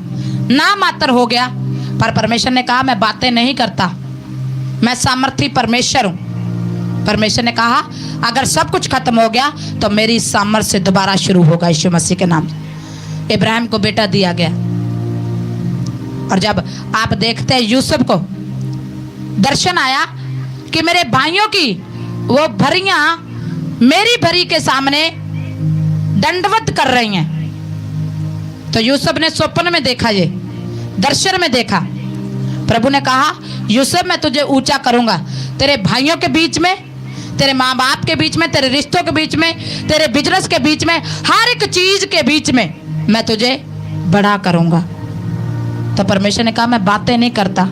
ना मात्र हो गया। पर परमेश्वर ने कहा मैं बातें नहीं करता, मैं सामर्थी परमेश्वर हूं। परमेश्वर ने कहा अगर सब कुछ खत्म हो गया तो मेरी सामर्थ्य से दोबारा शुरू होगा। यीशु मसीह के नाम से इब्राहिम को बेटा दिया गया। और जब आप देखते हैं यूसुफ को दर्शन आया कि मेरे भाइयों की वो भरियां मेरी भरी के सामने दंडवत कर रही हैं, तो यूसुफ ने स्वप्न में देखा, ये दर्शन में देखा। प्रभु ने कहा यूसुफ मैं तुझे ऊंचा करूंगा, तेरे भाइयों के बीच में, तेरे माँ बाप के बीच में, तेरे रिश्तों के बीच में, तेरे बिजनेस के बीच में, हर एक चीज के बीच में मैं तुझे बड़ा करूंगा। तो परमेश्वर ने कहा मैं बातें नहीं करता।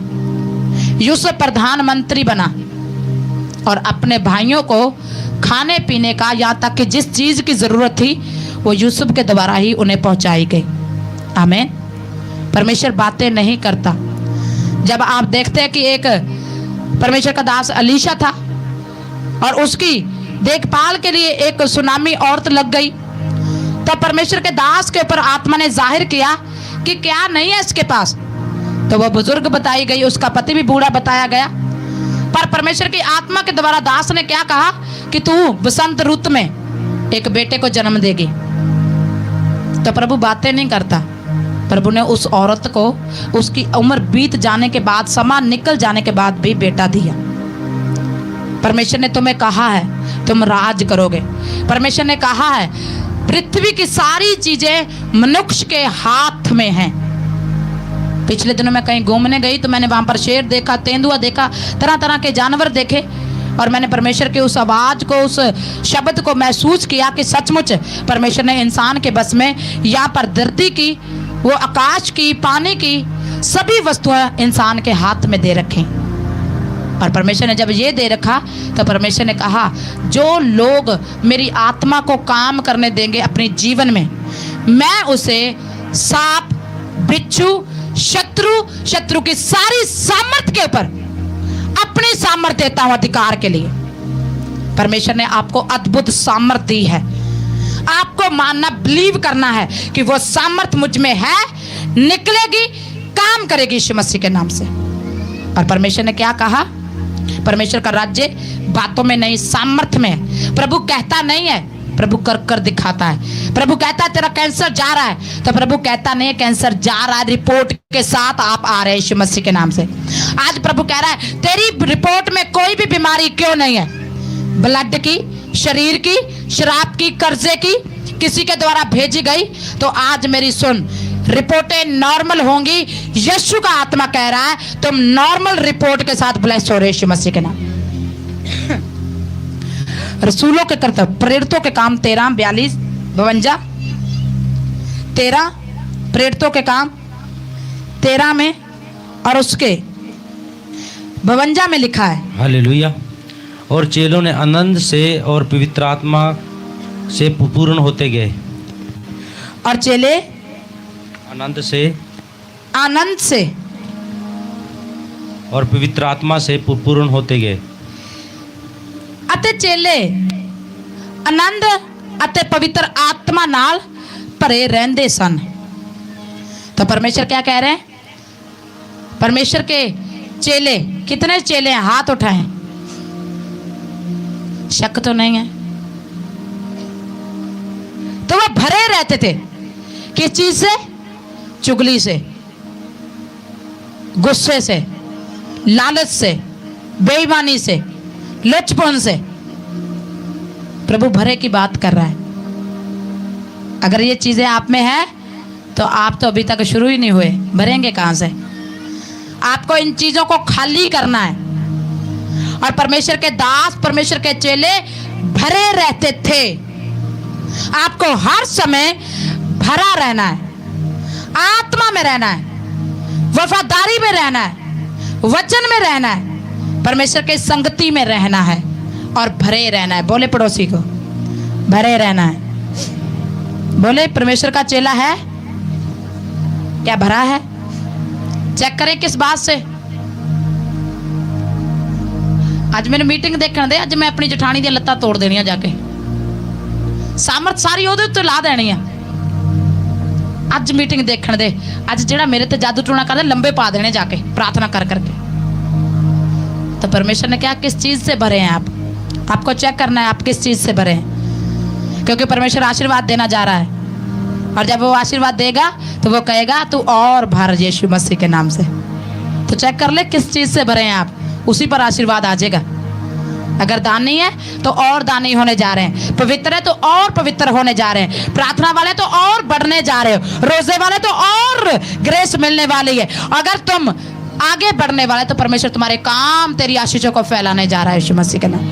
यूसुफ प्रधानमंत्री बना और अपने भाइयों को खाने पीने का, यहाँ तक कि जिस चीज की जरूरत थी वो यूसुफ के द्वारा ही उन्हें पहुंचाई गई। आमीन। परमेश्वर बातें नहीं करता। जब आप देखते हैं कि एक परमेश्वर का दास अलीशा था और उसकी देखभाल के लिए एक सुनामी औरत लग गई, तो परमेश्वर के दास के ऊपर आत्मा ने जाहिर किया कि क्या नहीं है इसके पास। तो वह बुजुर्ग बताई गई, उसका पति भी बूढ़ा बताया गया। पर परमेश्वर की आत्मा के द्वारा दास ने क्या कहा कि तू बसंत ऋतु में एक बेटे को जन्म देगी। तो प्रभु बातें नहीं करता। प्रभु ने उस औरत को उसकी उम्र बीत जाने के बाद, समय निकल जाने के बाद भी बेटा दिया। परमेश्वर ने तुम्हें कहा है तुम राज करोगे। परमेश्वर ने कहा है पृथ्वी की सारी चीजें मनुष्य के हाथ में हैं। पिछले दिनों मैं कहीं घूमने गई तो मैंने वहां पर शेर देखा, तेंदुआ देखा, तरह तरह के जानवर देखे, और मैंने परमेश्वर की उस आवाज को, उस शब्द को महसूस किया कि सचमुच परमेश्वर ने इंसान के बस में यहाँ पर धरती की, वो आकाश की, पानी की सभी वस्तुएं इंसान के हाथ में दे रखी। और परमेश्वर ने जब ये दे रखा तो परमेश्वर ने कहा जो लोग मेरी आत्मा को काम करने देंगे अपने जीवन में, मैं उसे सांप, बिच्छू, शत्रु की सारी सामर्थ के ऊपर अपनी सामर्थ देता हूं अधिकार के लिए। परमेश्वर ने आपको अद्भुत सामर्थ दी है। आपको मानना, बिलीव करना है कि वो सामर्थ मुझ में है, निकलेगी, काम करेगी यीशु मसीह के नाम से। और परमेश्वर ने क्या कहा? परमेश्वर का राज्य बातों में नहीं, सामर्थ्य में है। प्रभु कहता नहीं है, प्रभु कर कर दिखाता है। प्रभु कहता है तेरा कैंसर जा रहा है, तो प्रभु कहता नहीं है कैंसर जा रहा है, रिपोर्ट के साथ आप आ रहे हैं यीशु मसीह के नाम से। आज प्रभु कह रहा है तेरी रिपोर्ट में कोई भी बीमारी क्यों नहीं है, ब्लड की, शरीर की, शराब की, कर्जे की, किसी के द्वारा भेजी गई, तो आज मेरी सुन, रिपोर्टें नॉर्मल होंगी। यीशु का आत्मा कह रहा है तुम नॉर्मल रिपोर्ट के साथ ब्लेस्ड हो रहे यीशु मसीह के नाम। रसूलों के कर्तव्य, प्रेरितों के काम 13, 42, 52, 13 प्रेरितों के काम 13 में और उसके 52 में लिखा है। हालेलुया। और चेलों ने आनंद से और पवित्र आत्मा से पूर्ण होते गए। और चेले आनंद से और पवित्र आत्मा से पूर्ण होते गए। ਅਤੇ ਚੇਲੇ ਆਨੰਦ ਅਤੇ पवित्र आत्मा नाल भरे रहंदे सन। तो परमेश्वर क्या कह रहे हैं? परमेश्वर के चेले, कितने चेले हैं? हाथ उठाएं। शक तो नहीं है? तो वह भरे रहते थे किस चीज से? चुगली से, गुस्से से, लालच से, बेईमानी से, लुचपन से। प्रभु भरे की बात कर रहा है। अगर ये चीजें आप में है तो आप तो अभी तक शुरू ही नहीं हुए, भरेंगे कहां से? आपको इन चीजों को खाली करना है। और परमेश्वर के दास, परमेश्वर के चेले भरे रहते थे। आपको हर समय भरा रहना है, आत्मा में रहना है, वफादारी में रहना है, वचन में रहना है, परमेश्वर के संगति में रहना है और भरे रहना है। बोले पड़ोसी को, भरे रहना है। बोले परमेश्वर का चेला है क्या? भरा है? चेक करें किस बात से। आज मैंने मीटिंग देखने दे, आज मैं अपनी जठानी दी लत्तां तोड़ देनियां जाके। सामर्थ सारी ਉਹਦੇ ਉੱਤੇ ਲਾ ਦੇਣੀ ਆ। ਅੱਜ मीटिंग देखण दे, ਅੱਜ ਜਿਹੜਾ ਮੇਰੇ ਤੇ जादू टूना करदे लंबे पा देने जाके प्रार्थना कर करके। तो परमेश्वर ने क्या, किस चीज से भरे हैं आप, आपको चेक करना है आप किस चीज से भरे हैं, क्योंकि परमेश्वर आशीर्वाद देना जा रहा है। और जब वो आशीर्वाद देगा तो वो कहेगा तू और भर यीशु मसीह के नाम से। तो चेक कर ले किस चीज से भरे हैं आप, उसी पर आशीर्वाद आ जाएगा। अगर दानी है तो और दानी होने जा रहे हैं, पवित्र है तो और पवित्र होने जा रहे हैं, प्रार्थना वाले तो और बढ़ने जा रहे हो, रोजे वाले तो और ग्रेस मिलने वाली है। अगर तुम आगे बढ़ने वाले तो परमेश्वर तुम्हारे काम, तेरी आशीषों को फैलाने जा रहा है यीशु मसीह के नाम।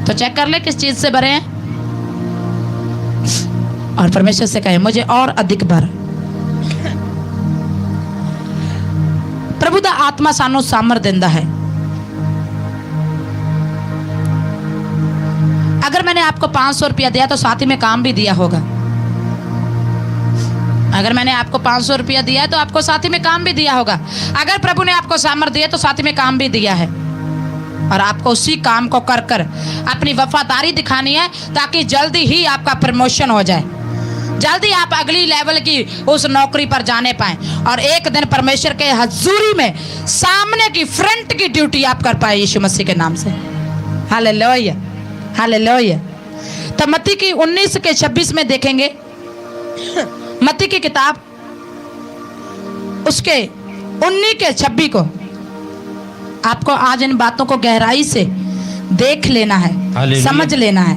तो चेक कर ले किस चीज से भरे हैं और परमेश्वर से कहे मुझे और अधिक भर। प्रभु दा आत्मा सानू सामर्थ देंदा है। अगर मैंने आपको 500 रुपया दिया तो साथ ही में काम भी दिया होगा। अगर मैंने आपको 500 रुपया दिया तो आपको साथ ही में काम भी दिया होगा। अगर प्रभु ने आपको सामर्थ दिया तो साथ ही में काम भी दिया है, और आपको उसी काम को कर कर अपनी वफादारी दिखानी है ताकि जल्दी ही आपका प्रमोशन हो जाए, जल्दी आप अगली लेवल की उस नौकरी पर जाने पाएं और एक दिन परमेश्वर के हजूरी में सामने की फ्रंट की ड्यूटी आप कर पाए यीशु मसीह के नाम से। Hallelujah, hallelujah. तो मत्ती की 19 के 26 में देखेंगे, मत्ती की किताब उसके 19 के 26 को आपको आज इन बातों को गहराई से देख लेना है, समझ लेना है।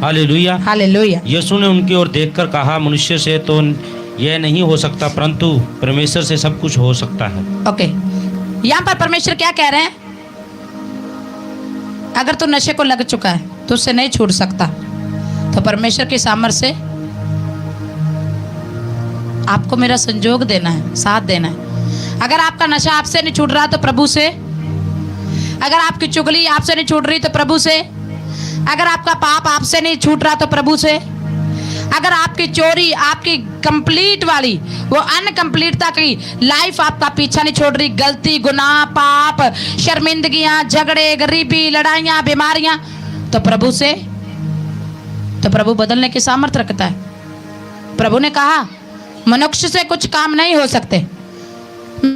Hallelujah, hallelujah. यीशु ने उनकी ओर देखकर कहा, मनुष्य से तो यह नहीं हो सकता, परंतु परमेश्वर से सब कुछ हो सकता है। ओके, यहाँ पर परमेश्वर क्या कह रहे हैं? अगर तू नशे को लग चुका है तो उससे नहीं छूट सकता, तो परमेश्वर की सामर्थ्य से आपको मेरा संजोग देना है, साथ देना है। अगर आपका नशा आपसे नहीं छूट रहा तो प्रभु से, अगर आपकी चुगली आपसे नहीं छूट रही तो प्रभु से, अगर आपका पाप आपसे नहीं छूट रहा तो प्रभु से, अगर आपकी चोरी, आपकी कंप्लीट वाली वो अनकंप्लीटता की लाइफ आपका पीछा नहीं छोड़ रही, गलती, गुनाह, पाप, शर्मिंदगियां, झगड़े, गरीबी, लड़ाइयां, बीमारियां, तो प्रभु से, तो प्रभु बदलने की सामर्थ्य रखता है। प्रभु ने कहा मनुष्य से कुछ काम नहीं हो सकते।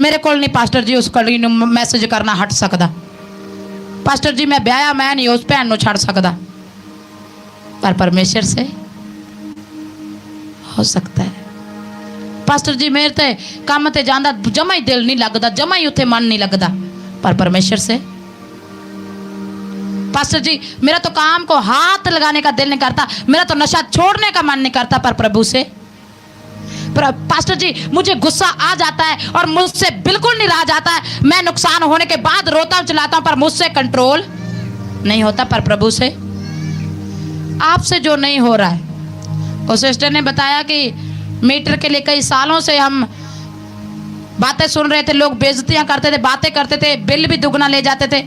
मेरे को नहीं पास्टर जी उस कड़ी मैसेज करना हट सकता, पास्टर जी मैं ब्याया मैं नहीं उस भैन छड़ सकता, पर परमेश्वर से हो सकता है। पास्टर जी मेरे ते काम ते जांदा जमा ही दिल नहीं लगता, जमा ही उत्थे मन नहीं लगता, पर परमेश्वर से। पास्टर जी मेरा तो काम को हाथ लगाने का दिल नहीं करता, मेरा तो नशा छोड़ने का मन नहीं करता, पर प्रभु से। पास्टर जी मुझे गुस्सा आ जाता है और मुझसे बिल्कुल नहीं रहा जाता है, मैं नुकसान होने के बाद रोता हूं, चिल्लाता हूं, पर मुझसे कंट्रोल नहीं होता, पर प्रभु से। आपसे जो नहीं हो रहा है, उस सिस्टर ने बताया कि मीटर के लिए कई सालों से हम बातें सुन रहे थे, लोग बेइज्जतियां करते थे, बातें करते थे, बिल भी दुगना ले जाते थे।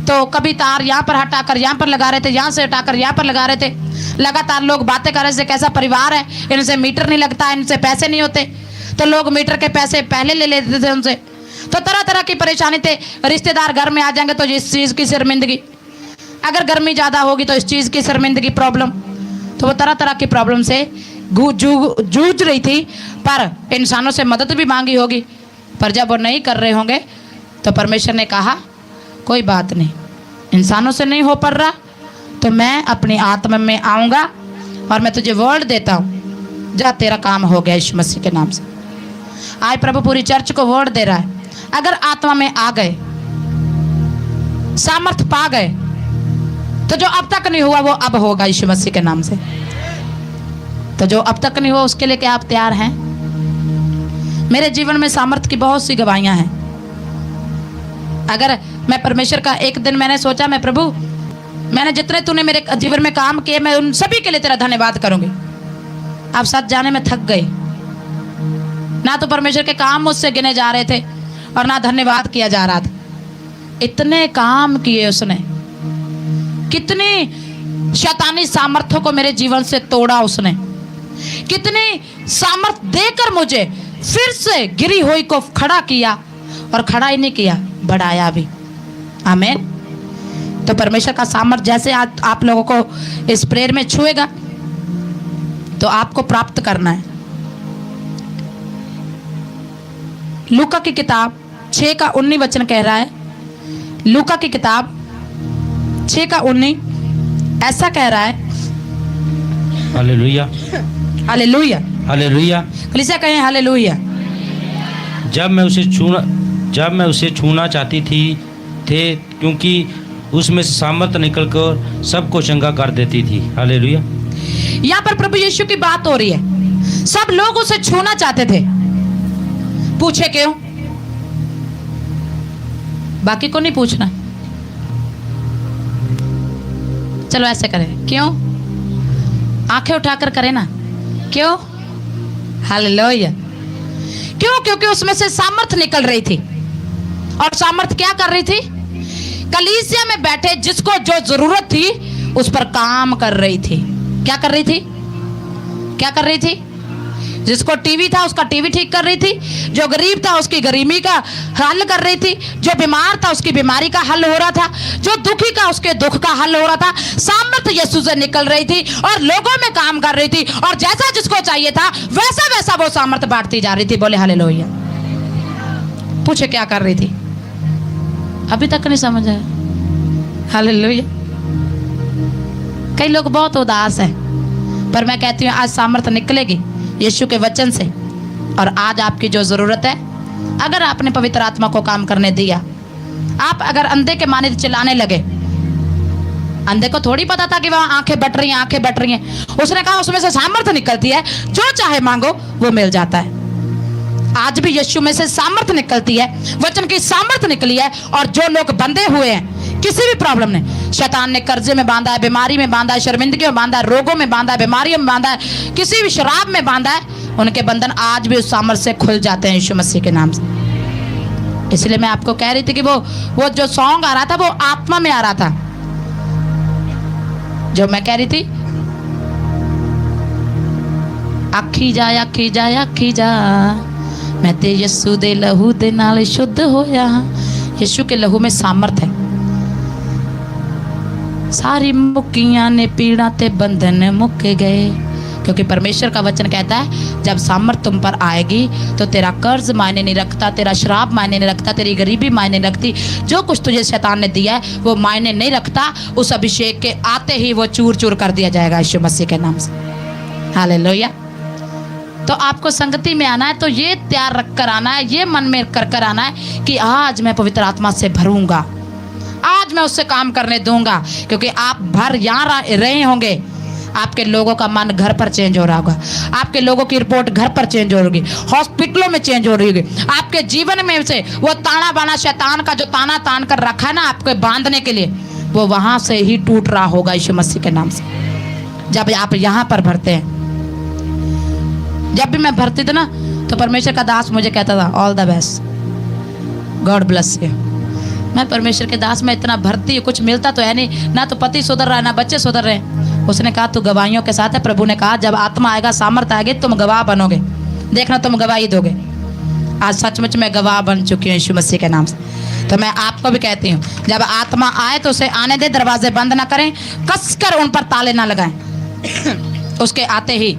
तो कभी तार यहाँ पर हटाकर यहाँ पर लगा रहे थे, यहाँ से हटाकर यहाँ पर लगा रहे थे। लगातार लोग बातें कर रहे थे कैसा परिवार है, इनसे मीटर नहीं लगता, इनसे पैसे नहीं होते, तो लोग मीटर के पैसे पहले ले लेते थे उनसे। तो तरह तरह की परेशानी थे। रिश्तेदार घर में आ जाएंगे तो इस चीज़ की शर्मिंदगी, अगर गर्मी ज़्यादा होगी तो इस चीज़ की शर्मिंदगी, प्रॉब्लम। तो वो तरह तरह की प्रॉब्लम से जूझ रही थी, पर इंसानों से मदद भी मांगी होगी, पर जब वो नहीं कर रहे होंगे तो परमेश्वर ने कहा कोई बात नहीं, इंसानों से नहीं हो पा रहा तो मैं अपनी आत्मा में आऊँगा और मैं तुझे वर्ड देता हूँ, जा तेरा काम हो गया यीशु मसीह के नाम से। आज प्रभु पूरी चर्च को वर्ड दे रहा है, अगर आत्मा में आ गए, सामर्थ पा गए, तो जो अब तक नहीं हुआ वो अब होगा यीशु मसीह के नाम से। तो जो अब तक नहीं हुआ उसके लिए क्या आप तैयार हैं? मेरे जीवन में सामर्थ की बहुत सी गवाहियां हैं। अगर मैं परमेश्वर का, एक दिन मैंने सोचा मैं प्रभु मैंने जितने तूने मेरे जीवन में काम किए मैं उन सभी के लिए तेरा धन्यवाद करूंगी। अब सच जाने में थक गई, ना तो परमेश्वर के काम मुझसे गिने जा रहे थे और ना धन्यवाद किया जा रहा था। इतने काम किए उसने, कितनी शैतानी सामर्थ्यों को मेरे जीवन से तोड़ा उसने, कितनी सामर्थ देकर मुझे फिर से गिरी हुई को खड़ा किया, और खड़ा ही नहीं किया, बढ़ाया भी। आमीन। तो परमेश्वर का सामर्थ जैसे आप लोगों को इस प्रेयर में छुएगा, तो आपको प्राप्त करना है। लूका की किताब 6 का 19 वचन कह रहा है, लूका की किताब 6 का 19 ऐसा कह रहा है, हालेलुया, हालेलुया, हालेलुया। कलीसिया कहें हालेलुया। जब मैं उसे छूना चाहती थे, क्योंकि उसमें से सामर्थ निकलकर सबको चंगा कर देती थी। हालेलुया। यहाँ पर प्रभु यीशु की बात हो रही है। सब लोग उसे छूना चाहते थे। पूछे क्यों? बाकी को नहीं पूछना। चलो ऐसे करें, क्यों? आंखें उठाकर करें ना, क्यों? हालेलुया। क्यों? क्योंकि उसमें से सामर्थ निकल रही थी। और सामर्थ क्या कर रही थी? कलीसिया में बैठे जिसको जो जरूरत थी उस पर काम कर रही थी। क्या कर रही थी? क्या कर रही थी? जिसको टीवी था उसका टीवी ठीक कर रही थी, जो गरीब था उसकी गरीबी का हल कर रही थी, जो बीमार था उसकी बीमारी का हल हो रहा था, जो दुखी का उसके दुख का हल हो रहा था। सामर्थ यीशु से निकल रही थी और लोगों में काम कर रही थी, और जैसा जिसको चाहिए था वैसा वैसा वो सामर्थ बांटती जा रही थी। बोले हालेलुया। पूछे क्या कर रही थी? अभी तक नहीं समझ आया। हालेलुया। कई लोग बहुत उदास हैं, पर मैं कहती हूँ आज सामर्थ निकलेगी यीशु के वचन से। और आज आपकी जो जरूरत है, अगर आपने पवित्र आत्मा को काम करने दिया, आप अगर अंधे के माने चिल्लाने लगे, अंधे को थोड़ी पता था कि वहां आंखें बट रही हैं, आंखें बट रही हैं। उसने कहा उसमें से सामर्थ निकलती है, जो चाहे मांगो वो मिल जाता है। आज भी यीशु में से सामर्थ निकलती है, वचन की सामर्थ निकली है। और जो लोग बंधे हुए हैं किसी भी प्रॉब्लम ने, शैतान ने कर्जे में बांधा है, बीमारी में बांधा है, शर्मिंदगी में बांधा है, रोगों में बांधा है, बीमारियों में बांधा है, किसी भी शराब में बांधा है, उनके बंधन आज भी उस सामर्थ से खुल जाते हैं यीशु मसीह के नाम से। इसलिए मैं आपको कह रही थी कि वो जो सॉन्ग आ रहा था वो आत्मा में आ रहा था। जो मैं कह रही थी, आखी जा आखी जा आखी जा, मैं ते यीशु दे लहू दे नाल शुद्ध होया। यीशु के लहू में सामर्थ है। सारी मुक्कियां ने पीड़ा ते बंधन मुक गए, क्योंकि परमेश्वर का वचन कहता है जब सामर्थ तुम पर आएगी तो तेरा कर्ज मायने नहीं रखता, तेरा शराब मायने नहीं रखता, तेरी गरीबी मायने नहीं रखती। जो कुछ तुझे शैतान ने दिया है वो मायने नहीं रखता। उस अभिषेक के आते ही वो चूर चूर कर दिया जाएगा यीशु मसीह के नाम से। हालेलुया। तो आपको संगति में आना है तो ये तैयार रख कर आना है, ये मन में कर कर आना है कि आज मैं पवित्र आत्मा से भरूंगा, आज मैं उससे काम करने दूंगा। क्योंकि आप भर यहाँ रहे होंगे, आपके लोगों का मन घर पर चेंज हो रहा होगा, आपके लोगों की रिपोर्ट घर पर चेंज हो रही होगी, हॉस्पिटलों में चेंज हो रही होगी। आपके जीवन में से वो ताना बाना शैतान का जो ताना तान कर रखा है ना आपको बांधने के लिए, वो वहां से ही टूट रहा होगा यीशु मसीह के नाम से। जब आप यहाँ पर भरते हैं, जब भी मैं भरती थी ना तो परमेश्वर का दास मुझे कहता था all the best, God bless you. मैं परमेश्वर के दास में इतना भरती, कुछ मिलता तो है नहीं, ना तो पति सुधर रहा है ना बच्चे सुधर रहे। उसने कहा तू गवाहियों के साथ है। प्रभु ने कहा जब आत्मा आएगा, सामर्थ आएगी, तुम गवाह बनोगे, देखना तुम गवाही दोगे। आज सचमुच मैं गवाह बन चुकी हूँ यीशु मसीह के नाम से। तो मैं आपको भी कहती हूँ जब आत्मा आए तो उसे आने दे, दरवाजे बंद ना करें, कसकर उन पर ताले ना लगाएं। उसके आते ही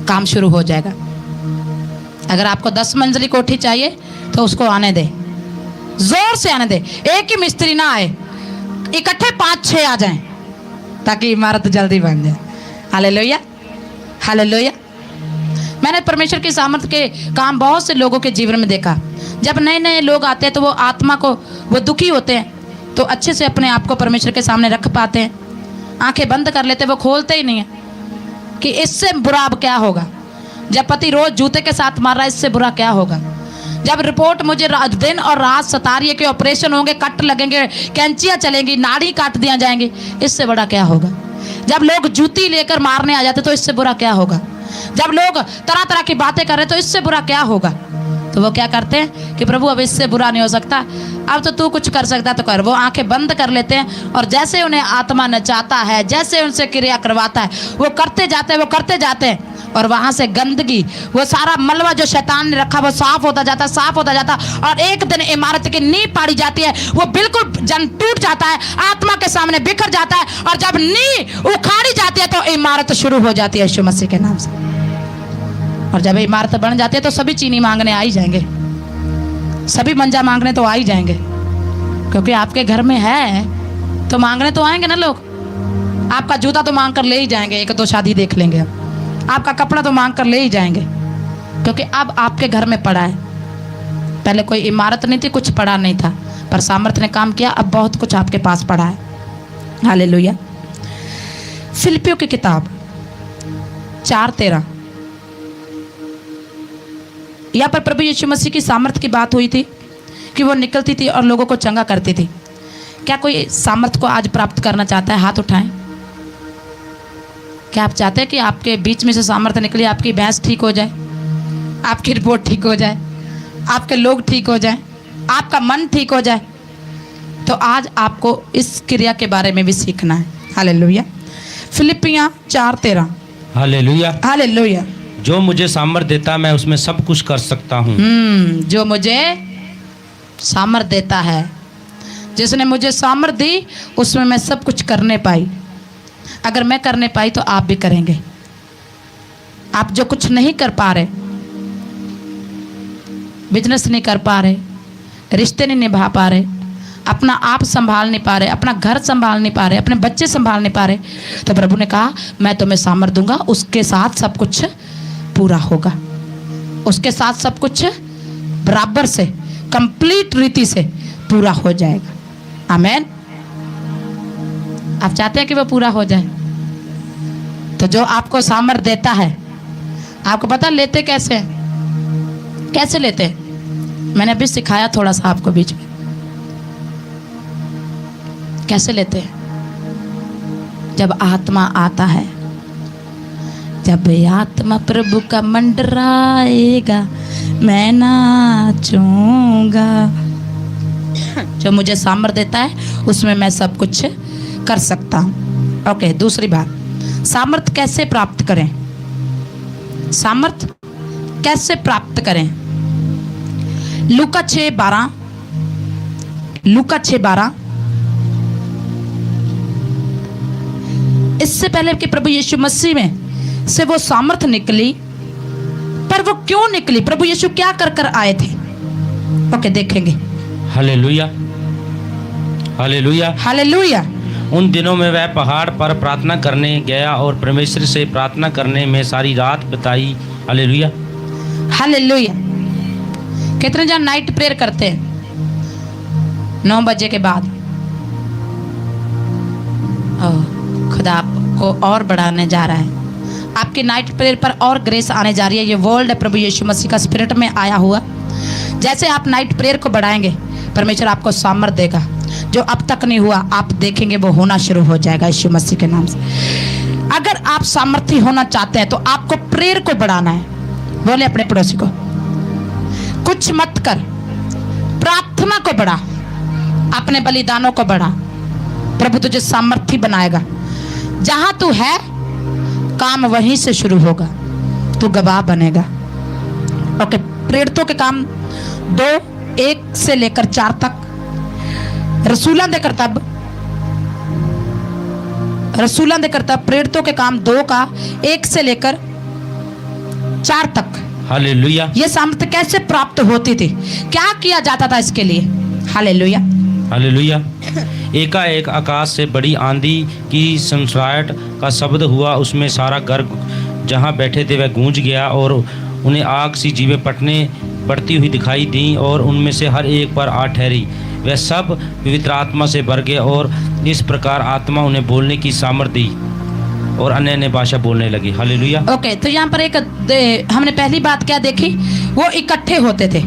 काम शुरू हो जाएगा। अगर आपको 10 मंजिली कोठी चाहिए तो उसको आने दे, जोर से आने दे। एक ही मिस्त्री ना आए, इकट्ठे 5-6 आ जाएं ताकि इमारत जल्दी बन जाए। Hallelujah, hallelujah. मैंने परमेश्वर की सामर्थ के काम बहुत से लोगों के जीवन में देखा। जब नए नए लोग आते हैं तो वो आत्मा को, वो दुखी होते हैं तो अच्छे से अपने आप को परमेश्वर के सामने रख पाते हैं, आंखें बंद कर लेते, वो खोलते ही नहीं है कि इससे बुरा अब क्या होगा। जब पति रोज जूते के साथ मार रहा है, इससे बुरा क्या होगा। जब रिपोर्ट मुझे दिन और रात सता रही है कि ऑपरेशन होंगे, कट लगेंगे, कैंचियाँ चलेंगी, नाड़ी काट दिया जाएंगी, इससे बड़ा क्या होगा। जब लोग जूती लेकर मारने आ जाते तो इससे बुरा क्या होगा। जब लोग तरह तरह की बातें कर रहे तो इससे बुरा क्या होगा। तो वो क्या करते हैं कि प्रभु अब इससे बुरा नहीं हो सकता, अब तो तू कुछ कर सकता तो कर। वो आंखें बंद कर लेते हैं और जैसे उन्हें आत्मा नचाता है, जैसे उनसे क्रिया करवाता है, वो करते जाते हैं, वो करते जाते हैं। और वहाँ से गंदगी, वो सारा मलबा जो शैतान ने रखा वो साफ होता जाता, साफ होता जाता। और एक दिन इमारत की नींव पाड़ी जाती है, वो बिल्कुल जन टूट जाता है, आत्मा के सामने बिखर जाता है। और जब नींव उखाड़ी जाती है तो इमारत शुरू हो जाती है यीशु मसीह के नाम से। और जब इमारत बन जाती है तो सभी चीनी मांगने आ ही जाएंगे, सभी मंजा मांगने तो आ ही जाएंगे, क्योंकि आपके घर में है तो मांगने तो आएंगे ना लोग। आपका जूता तो मांग कर ले ही जाएंगे, एक दो शादी देख लेंगे, आपका कपड़ा तो मांग कर ले ही जाएंगे, क्योंकि अब आपके घर में पड़ा है। पहले कोई इमारत नहीं थी, कुछ पड़ा नहीं था, पर सामर्थ ने काम किया, अब बहुत कुछ आपके पास पड़ा है। हालेलुया। फिलिपियों की किताब 4:13, यहाँ पर प्रभु यीशु मसीह की सामर्थ की बात हुई थी कि वो निकलती थी और लोगों को चंगा करती थी। क्या कोई सामर्थ को आज प्राप्त करना चाहता है? हाथ उठाएं। क्या आप चाहते हैं कि आपके बीच में से सामर्थ्य निकले, आपकी भैंस ठीक हो जाए, आपकी रिपोर्ट ठीक हो जाए, आपके लोग ठीक हो जाए, आपका मन ठीक हो जाए? तो आज आपको इस क्रिया के बारे में भी सीखना है। हालेलुया। फिलिपियां 4:13। हालेलुया। हालेलुया। जो मुझे सामर्थ देता मैं उसमें सब कुछ कर सकता हूँ। जो मुझे सामर्थ देता है, जिसने मुझे सामर्थ दी, उसमें मैं सब कुछ करने पाई। अगर मैं करने पाई तो आप भी करेंगे। आप जो कुछ नहीं कर पा रहे, बिजनेस नहीं कर पा रहे, रिश्ते नहीं निभा पा रहे, अपना आप संभाल नहीं पा रहे, अपना घर संभाल नहीं पा रहे, अपने बच्चे संभाल नहीं पा रहे, तो प्रभु ने कहा मैं तुम्हें सामर्थ दूंगा, उसके साथ सब कुछ पूरा होगा, उसके साथ सब कुछ बराबर से, कंप्लीट रीति से पूरा हो जाएगा। आमेन। आप चाहते हैं कि वो पूरा हो जाए? तो जो आपको सामर्थ देता है, आपको पता लेते कैसे? कैसे लेते? मैंने अभी सिखाया थोड़ा सा आपको बीच में, कैसे लेते हैं। जब आत्मा आता है, जब आत्मा प्रभु का मंडराएगा, मैं नाचूंगा। जो मुझे सामर्थ देता है उसमें मैं सब कुछ कर सकता हूँ। ओके, दूसरी बात, सामर्थ कैसे प्राप्त करें? सामर्थ कैसे प्राप्त करें? लूका 6:12, लूका 6:12। इससे पहले कि प्रभु यीशु मसीह में से वो सामर्थ निकली, पर वो क्यों निकली, प्रभु यीशु क्या कर कर आए थे? ओके, देखेंगे। हालेलुया। हालेलुया। हालेलुया। उन दिनों में वह पहाड़ पर प्रार्थना करने गया और परमेश्वर से प्रार्थना करने में सारी रात बिताई। हालेलुया। हालेलुया। कितने जन नाइट प्रेयर करते हैं 9 बजे के बाद? खुदा आपको और बढ़ाने जा रहा है, आपकी नाइट प्रेयर पर और ग्रेस आने जा रही है। ये वर्ल्ड है प्रभु यीशु मसीह का स्पिरिट में आया हुआ। जैसे आप नाइट प्रेयर को बढ़ाएंगे, परमेश्वर आपको सामर्थ देगा। जो अब तक नहीं हुआ, आप देखेंगे वो होना शुरू हो जाएगा यीशु मसीह के नाम से। अगर आप सामर्थी होना चाहते हैं तो आपको प्रेयर को बढ़ाना है। बोले अपने पड़ोसी को, कुछ मत कर, प्रार्थना को बढ़ा, अपने बलिदानों को बढ़ा। प्रभु तुझे सामर्थी बनाएगा। जहां तू है, काम वहीं से शुरू होगा, तू गवाह बनेगा। ओके, प्रेरितों के काम 2:1 से लेकर 4 तक, रसूलां दे करतब, रसूलां दे करतब, प्रेरितों के काम 2 का 1 से लेकर 4 तक। हालेलुया। ये सामर्थ्य कैसे प्राप्त होती थी, क्या किया जाता था इसके लिए? हालेलुया। हालेलुया। एकाएक आकाश से बड़ी आंधी की सनसनाहट का शब्द हुआ, उसमें सारा घर जहाँ बैठे थे वह गूंज गया और उन्हें आग सी जीवें बढ़ती हुई दिखाई दी और उनमें से हर एक पर आ ठहरी। वह सब पवित्र आत्मा से भर गए और इस प्रकार आत्मा उन्हें बोलने की सामर्थ दी और अन्य अन्य भाषा बोलने लगी। हालेलुया। ओके, तो यहाँ पर एक हमने पहली बात क्या देखी? वो इकट्ठे होते थे,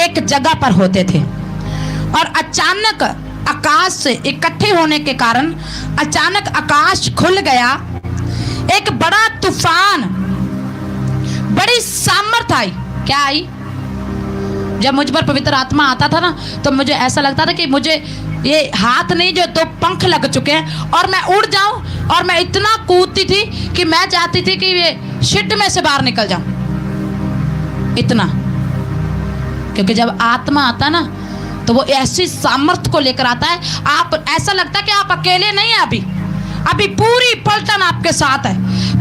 एक जगह पर होते थे, और अचानक आकाश से इकट्ठे होने के कारण अचानक आकाश खुल गया। एक बड़ा तूफान, बड़ी सामर्थ आई। क्या आई? जब मुझ पर पवित्र आत्मा आता था ना, तो मुझे ऐसा लगता था कि मुझे ये हाथ नहीं जो 2 पंख लग चुके हैं और मैं उड़ जाऊं। और मैं इतना कूदती थी कि मैं चाहती थी कि ये शिट में से बाहर निकल जाऊं, इतना। क्योंकि जब आत्मा आता ना, तो वो ऐसी सामर्थ्य को लेकर आता है, आप ऐसा लगता है कि आप अकेले नहीं हैं। अभी पूरी पलटन आपके साथ है,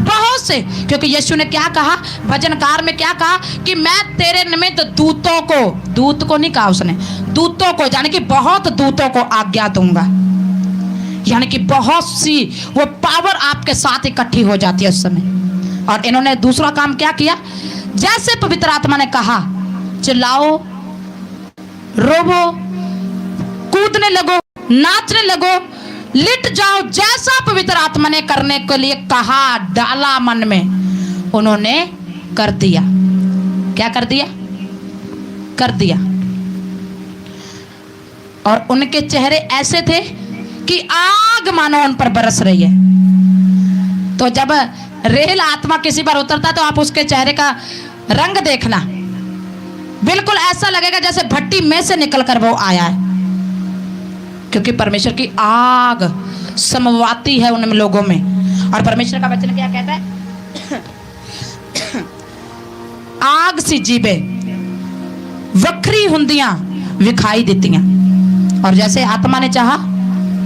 बहुत से। क्योंकि यीशु ने क्या कहा, भजनकार में क्या कहा कि मैं तेरे निमित्त दूतों को, दूत को नहीं कहा उसने, दूतों को, यानी कि बहुत दूतों को आज्ञा दूंगा। यानी कि बहुत सी वो पावर आपके साथ इकट्ठी हो जाती है उस समय। और इन्होंने दूसरा काम क्या किया, जैसे पवित्र आत्मा ने कहा चिल्लाओ, रोवो, कूदने लगो, नाचने लगो, लिट जाओ, जैसा पवित्र आत्मा ने करने के लिए कहा, डाला मन में, उन्होंने कर दिया। क्या कर दिया? कर दिया। और उनके चेहरे ऐसे थे कि आग मानो उन पर बरस रही है। तो जब रेल आत्मा किसी पर उतरता तो आप उसके चेहरे का रंग देखना, बिल्कुल ऐसा लगेगा जैसे भट्टी में से निकलकर वो आया है। क्योंकि परमेश्वर की आग समवाती है उन लोगों में। और परमेश्वर का वचन क्या कहता है, आग सी जीबे वक्री हुंदियां विखाई देतियां। और जैसे आत्मा ने चाहा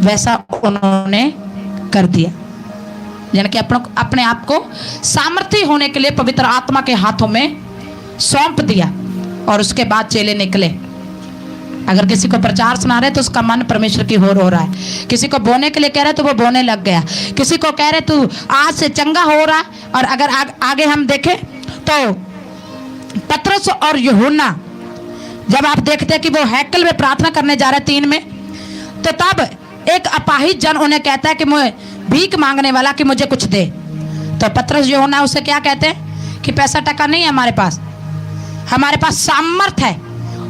वैसा उन्होंने कर दिया। यानी कि अपने आप को सामर्थी होने के लिए पवित्र आत्मा के हाथों में सौंप दिया। और उसके बाद चेले निकले। अगर किसी को प्रचार सुना रहे तो उसका मन परमेश्वर की ओर हो रहा है, किसी को बोने के लिए कह रहे तो वो बोने लग गया, किसी को कह रहे तू आज से चंगा हो रहा है। और अगर आगे हम देखें तो पतरस और यूहन्ना, जब आप देखते हैं कि वो हैकल में प्रार्थना करने जा रहे 3 में, तो तब एक अपाहिज जन उन्हें कहता है कि मुझे भीख मांगने वाला कि मुझे कुछ दे। तो पतरस यूहन्ना उससे क्या कहते हैं कि पैसा टका नहीं है हमारे पास सामर्थ है,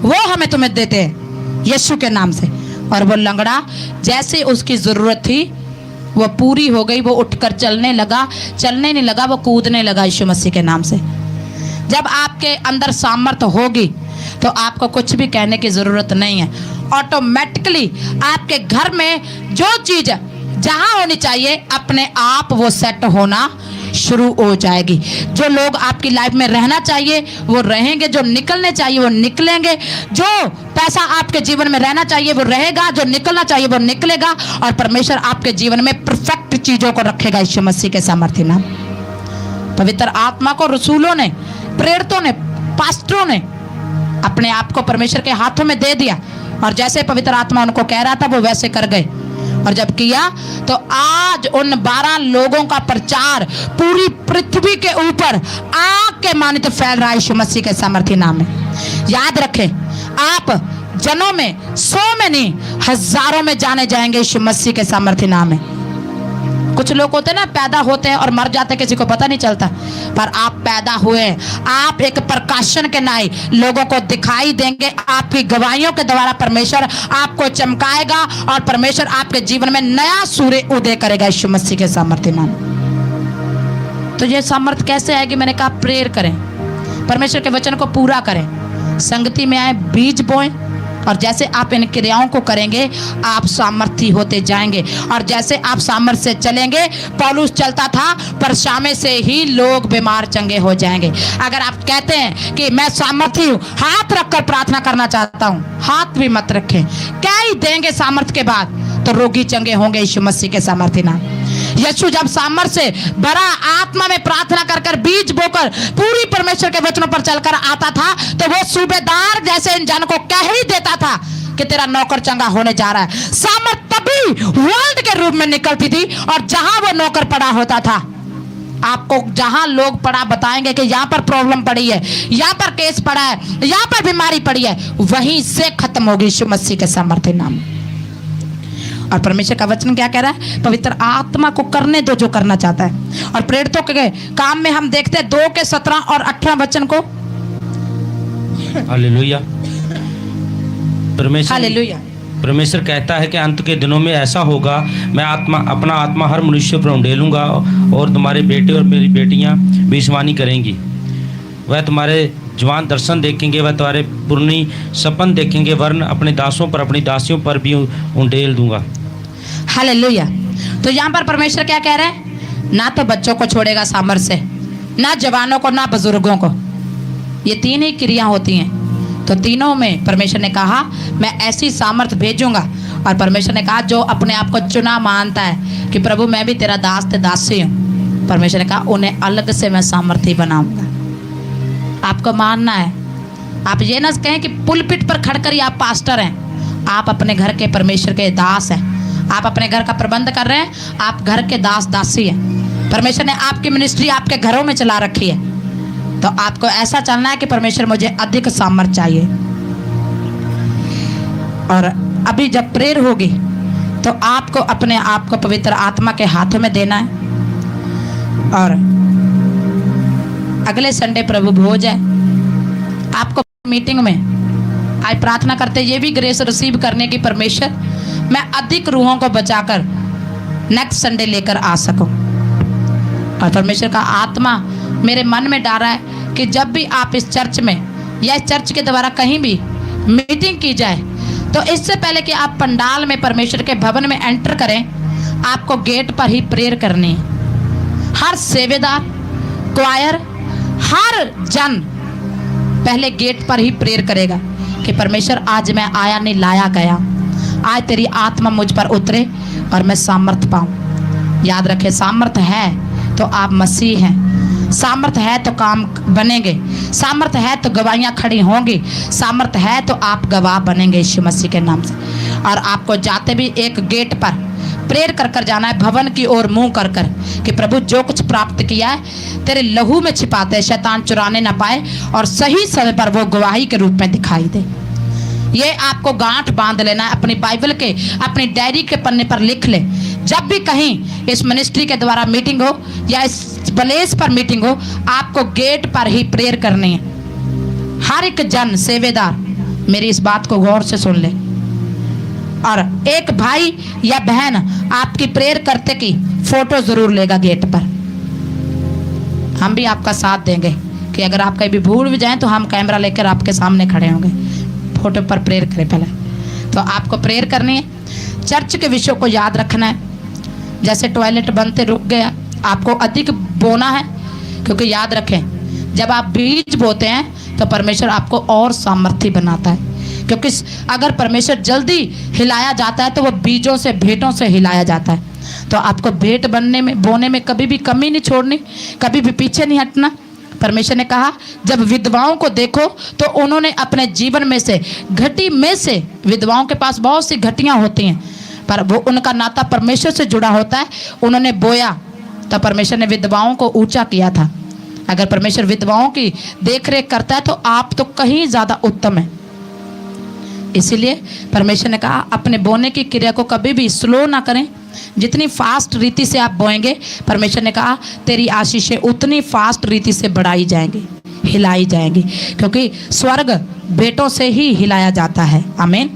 वो हमें तुम्हें देते हैं यीशु के नाम से। और वो लंगड़ा जैसे उसकी ज़रूरत थी वो पूरी हो गई, वो उठकर चलने नहीं लगा, वो कूदने लगा यीशु मसीह के नाम से। जब आपके अंदर सामर्थ होगी तो आपको कुछ भी कहने की ज़रूरत नहीं है। ऑटोमेटिकली आपके घर में जो चीज़ जहाँ होनी चाहिए अपने आप वो सेट होना शुरू हो जाएगी। जो लोग आपकी लाइफ में रहना चाहिए वो रहेंगे, जो निकलने चाहिए वो निकलेंगे, जो पैसा आपके जीवन में रहना चाहिए वो रहेगा, जो निकलना चाहिए वो निकलेगा। और परमेश्वर आपके जीवन में परफेक्ट चीज़ों को रखेगा यीशु मसीह के सामर्थ्य नाम। पवित्र आत्मा को रसूलों ने, प्रेरितों ने, पास्टरों ने अपने आप को परमेश्वर के हाथों में दे दिया। और जैसे पवित्र आत्मा उनको कह रहा था वो वैसे कर गए। और जब किया तो आज उन 12 लोगों का प्रचार पूरी पृथ्वी के ऊपर आग के मानित फैल रहा है यीशु मसीह के सामर्थ्य नाम में। याद रखें, आप जनों में 100 में नहीं हजारों में जाने जाएंगे यीशु मसीह के सामर्थ्य नाम में। कुछ लोग होते हैं ना, पैदा होते हैं और मर जाते हैं, किसी को पता नहीं चलता, पर आप पैदा हुए, आप एक प्रकाशन के नाई लोगों को दिखाई देंगे। आपकी गवाहियों के द्वारा परमेश्वर आपको चमकाएगा और परमेश्वर आपके जीवन में नया सूर्य उदय करेगा यीशु मसीह के सामर्थ्य नाम। तो ये सामर्थ्य कैसे आएगी? मैंने कहा प्रेयर करें, परमेश्वर के वचन को पूरा करें, संगति में आए, बीज बोएं। और जैसे आप इन क्रियाओं को करेंगे आप सामर्थी होते जाएंगे। और जैसे आप सामर्थ्य से चलेंगे, पौलुस चलता था पर शामे से ही लोग बीमार चंगे हो जाएंगे। अगर आप कहते हैं कि मैं सामर्थी हूँ, हाथ रखकर प्रार्थना करना चाहता हूँ, हाथ भी मत रखें, क्या ही देंगे सामर्थ्य के बाद? तो रोगी चंगे होंगे यीशु मसीह के सामर्थ्य नाम। यीशु जब सामर्थ्य से भरा आत्मा में प्रार्थना कर कर बीज बोकर पूरी परमेश्वर के वचनों पर चलकर आता था, तो वो सूबेदार जैसे इन जन को कह ही देता था कि तेरा नौकर चंगा होने जा रहा है। सामर्थ्य तभी वर्ल्ड के रूप में निकलती थी। और जहां वो नौकर पड़ा होता था, आपको जहां लोग पड़ा बताएंगे कि यहाँ पर प्रॉब्लम पड़ी है, यहाँ पर केस पड़ा है, यहाँ पर बीमारी पड़ी है, वहीं से खत्म होगी यीशु मसीह के सामर्थ्य नाम। और परमेश्वर का वचन क्या कह रहा है? पवित्र आत्मा को करने दो जो करना चाहता है। और प्रेरितों के काम में हम देखते हैं 2 के 17 और 18 वचन को। हालेलुया। हालेलुया। परमेश्वर कहता है कि अंत के दिनों में ऐसा होगा, मैं अपना आत्मा हर मनुष्य पर उंडेलूंगा और तुम्हारे बेटे और मेरी बेटियां भविष्यवाणी करेंगी। वह तुम्हारे जवान दर्शन देखेंगे, वह तुम्हारे पुरनी सपन देखेंगे, वरन अपने दासों पर अपनी दासियों पर भी उंडेल दूंगा। हालेलुया। तो यहाँ पर परमेश्वर क्या कह रहे हैं? ना तो बच्चों को छोड़ेगा सामर्थ से, ना जवानों को, ना बुजुर्गों को। ये तीन ही क्रिया होती हैं। तो तीनों में परमेश्वर ने कहा मैं ऐसी सामर्थ भेजूंगा। और परमेश्वर ने कहा जो अपने आप को चुना मानता है कि प्रभु मैं भी तेरा दास ते दासी हूँ, परमेश्वर ने कहा उन्हें अलग से मैं सामर्थी बनाऊंगा। आपको मानना है। आप ये ना कहें कि पुलपिट पर खड़कर ही आप पास्टर हैं। आप अपने घर के परमेश्वर के दास हैं। आप अपने घर का प्रबंध कर रहे हैं, आप घर के दास दासी हैं। परमेश्वर ने आपकी मिनिस्ट्री आपके घरों में चला रखी है। तो आपको ऐसा चलना है कि परमेश्वर मुझे अधिक सामर्थ चाहिए। और अभी जब प्रेयर होगी तो आपको अपने आप को पवित्र आत्मा के हाथों में देना है। और अगले संडे प्रभु भोज है। आपको मीटिंग में आज प्रार्थना करते ये भी ग्रेस रिसीव करने की, परमेश्वर मैं अधिक रूहों को बचाकर नेक्स्ट संडे लेकर आ सकूं। और परमेश्वर का आत्मा मेरे मन में डाला है कि जब भी आप इस चर्च में या इस चर्च के द्वारा कहीं भी मीटिंग की जाए तो इससे पहले कि आप पंडाल में परमेश्वर के भवन में एंटर करें, आपको गेट पर ही प्रेयर करनी है। हर सेवेदार, क्वायर, हर जन पहले गेट पर ही प्रेयर करेगा कि परमेश्वर आज मैं आया नहीं लाया गया, आज तेरी आत्मा मुझ पर उतरे और मैं सामर्थ पाऊं। याद रखें, सामर्थ है तो आप मसीह हैं, सामर्थ है तो काम बनेंगे, सामर्थ है तो गवाहियाँ खड़ी होंगी, सामर्थ है तो आप गवाह बनेंगे यीशु मसीह के नाम से। और आपको जाते भी एक गेट पर प्रेयर कर कर जाना है, भवन की ओर मुंह कर कर कि प्रभु जो कुछ प्राप्त किया है तेरे लहू में छिपाते, शैतान चुराने ना पाए और सही समय पर वो गवाही के रूप में दिखाई दे। ये आपको गांठ बांध लेना है, अपनी बाइबल के, अपनी डायरी के पन्ने पर लिख ले। जब भी कहीं इस मिनिस्ट्री के द्वारा मीटिंग हो या इस प्लेस पर मीटिंग हो, आपको गेट पर ही प्रेयर करनी है। हर एक जन सेवेदार मेरी इस बात को गौर से सुन ले। और एक भाई या बहन आपकी प्रेयर करते की फोटो जरूर लेगा गेट पर। हम भी आपका साथ देंगे कि अगर आप कहीं भी भूल भी जाएं तो हम कैमरा लेकर आपके सामने खड़े होंगे। फोटो पर प्रेयर करें पहले। तो आपको प्रेयर करनी है, चर्च के विषयों को याद रखना है। जैसे टॉयलेट बनते रुक गया, आपको अधिक बोना है, क्योंकि याद रखें जब आप बीज बोते हैं तो परमेश्वर आपको और सामर्थ्य बनाता है। क्योंकि अगर परमेश्वर जल्दी हिलाया जाता है तो वो बीजों से, भेंटों से हिलाया जाता है। तो आपको भेंट बनने में, बोने में कभी भी कमी नहीं छोड़नी, कभी भी पीछे नहीं हटना। परमेश्वर ने कहा जब विधवाओं को देखो तो उन्होंने अपने जीवन में से, घटी में से, विधवाओं के पास बहुत सी घटियां होती हैं पर वो उनका नाता परमेश्वर से जुड़ा होता है। उन्होंने बोया तो परमेश्वर ने विधवाओं को ऊंचा किया था। अगर परमेश्वर विधवाओं की देखरेख करता है तो आप तो कहीं ज़्यादा उत्तम है। इसीलिए परमेश्वर ने कहा अपने बोने की क्रिया को कभी भी स्लो ना करें। जितनी फास्ट रीति से आप बोएंगे, परमेश्वर ने कहा तेरी आशीषें उतनी फास्ट रीति से बढ़ाई जाएंगी, हिलाई जाएंगी, क्योंकि स्वर्ग बेटों से ही हिलाया जाता है। आमीन।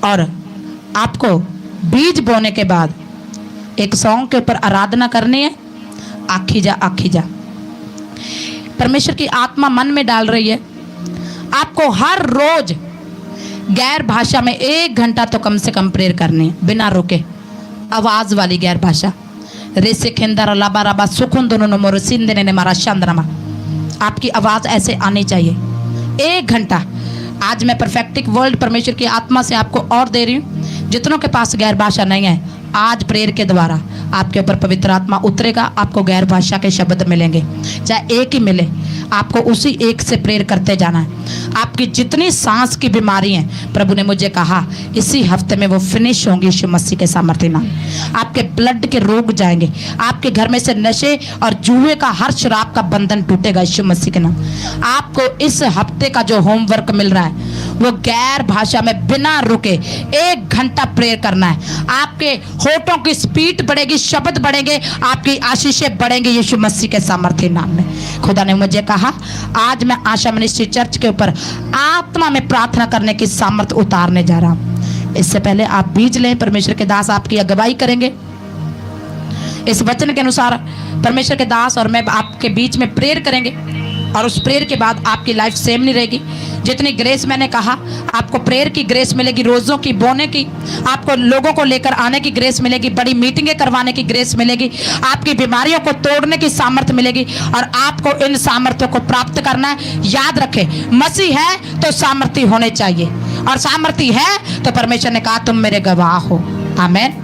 और आपको बीज बोने के बाद एक सॉन्ग के ऊपर आराधना करनी है, आखी जा आखी जा। परमेश्वर की आत्मा मन में डाल रही है आपको हर रोज गैर भाषा में 1 घंटा तो कम से कम प्रेयर करनी है, बिना रुके। आवाज वाली गैर भाषा, रेसे खेंदर लाबा राबा सुकुन दोनों मोर सिंधने ने मारा शांदरमा, आपकी आवाज ऐसे आनी चाहिए 1 घंटा। आज मैं परफेक्टिक वर्ल्ड परमेश्वर की आत्मा से आपको और दे रही हूँ। जितनों के पास गैर भाषा नहीं है, आज प्रेयर के द्वारा आपके ऊपर पवित्र आत्मा उतरेगा, आपको गैर भाषा के शब्द मिलेंगे, चाहे एक ही मिले, आपको उसी एक से प्रेयर करते जाना है। आपकी जितनी सांस की बीमारी है, प्रभु ने मुझे कहा इसी हफ्ते में वो फिनिश होंगी यीशु मसीह के सामर्थ्य नाम। आपके ब्लड के रोग जाएंगे, आपके घर में से नशे और जुए का, हर शराब का बंधन टूटेगा यीशु मसीह के नाम। आपको इस हफ्ते का जो होमवर्क मिल रहा है वो गैर भाषा में बिना रुके 1 घंटा प्रेयर करना है। आपके होठों की स्पीड बढ़ेगी, शब्द बढ़ेंगे, आपकी आशीषें बढ़ेंगी यीशु मसीह के सामर्थ्य नाम में। खुदा ने मुझे कहा आज मैं आशा मिनिस्ट्री चर्च के ऊपर आत्मा में प्रार्थना करने की सामर्थ उतारने जा रहा हूं। इससे पहले आप बीज लें, परमेश्वर के दास आपकी अगुवाई करेंगे। इस वचन के अनुसार परमेश्वर के दास और मैं आपके बीच में प्रेयर करेंगे। और उस प्रेयर के बाद आपकी लाइफ सेम नहीं रहेगी। जितनी ग्रेस मैंने कहा, आपको प्रेयर की ग्रेस मिलेगी, रोज़ों की बोने की, आपको लोगों को लेकर आने की ग्रेस मिलेगी, बड़ी मीटिंगें करवाने की ग्रेस मिलेगी, आपकी बीमारियों को तोड़ने की सामर्थ्य मिलेगी, और आपको इन सामर्थ्यों को प्राप्त करना है। याद रखें, मसीह है तो सामर्थ्य होने चाहिए, और सामर्थ्य है तो परमेश्वर ने कहा तुम मेरे गवाह हो। आमीन।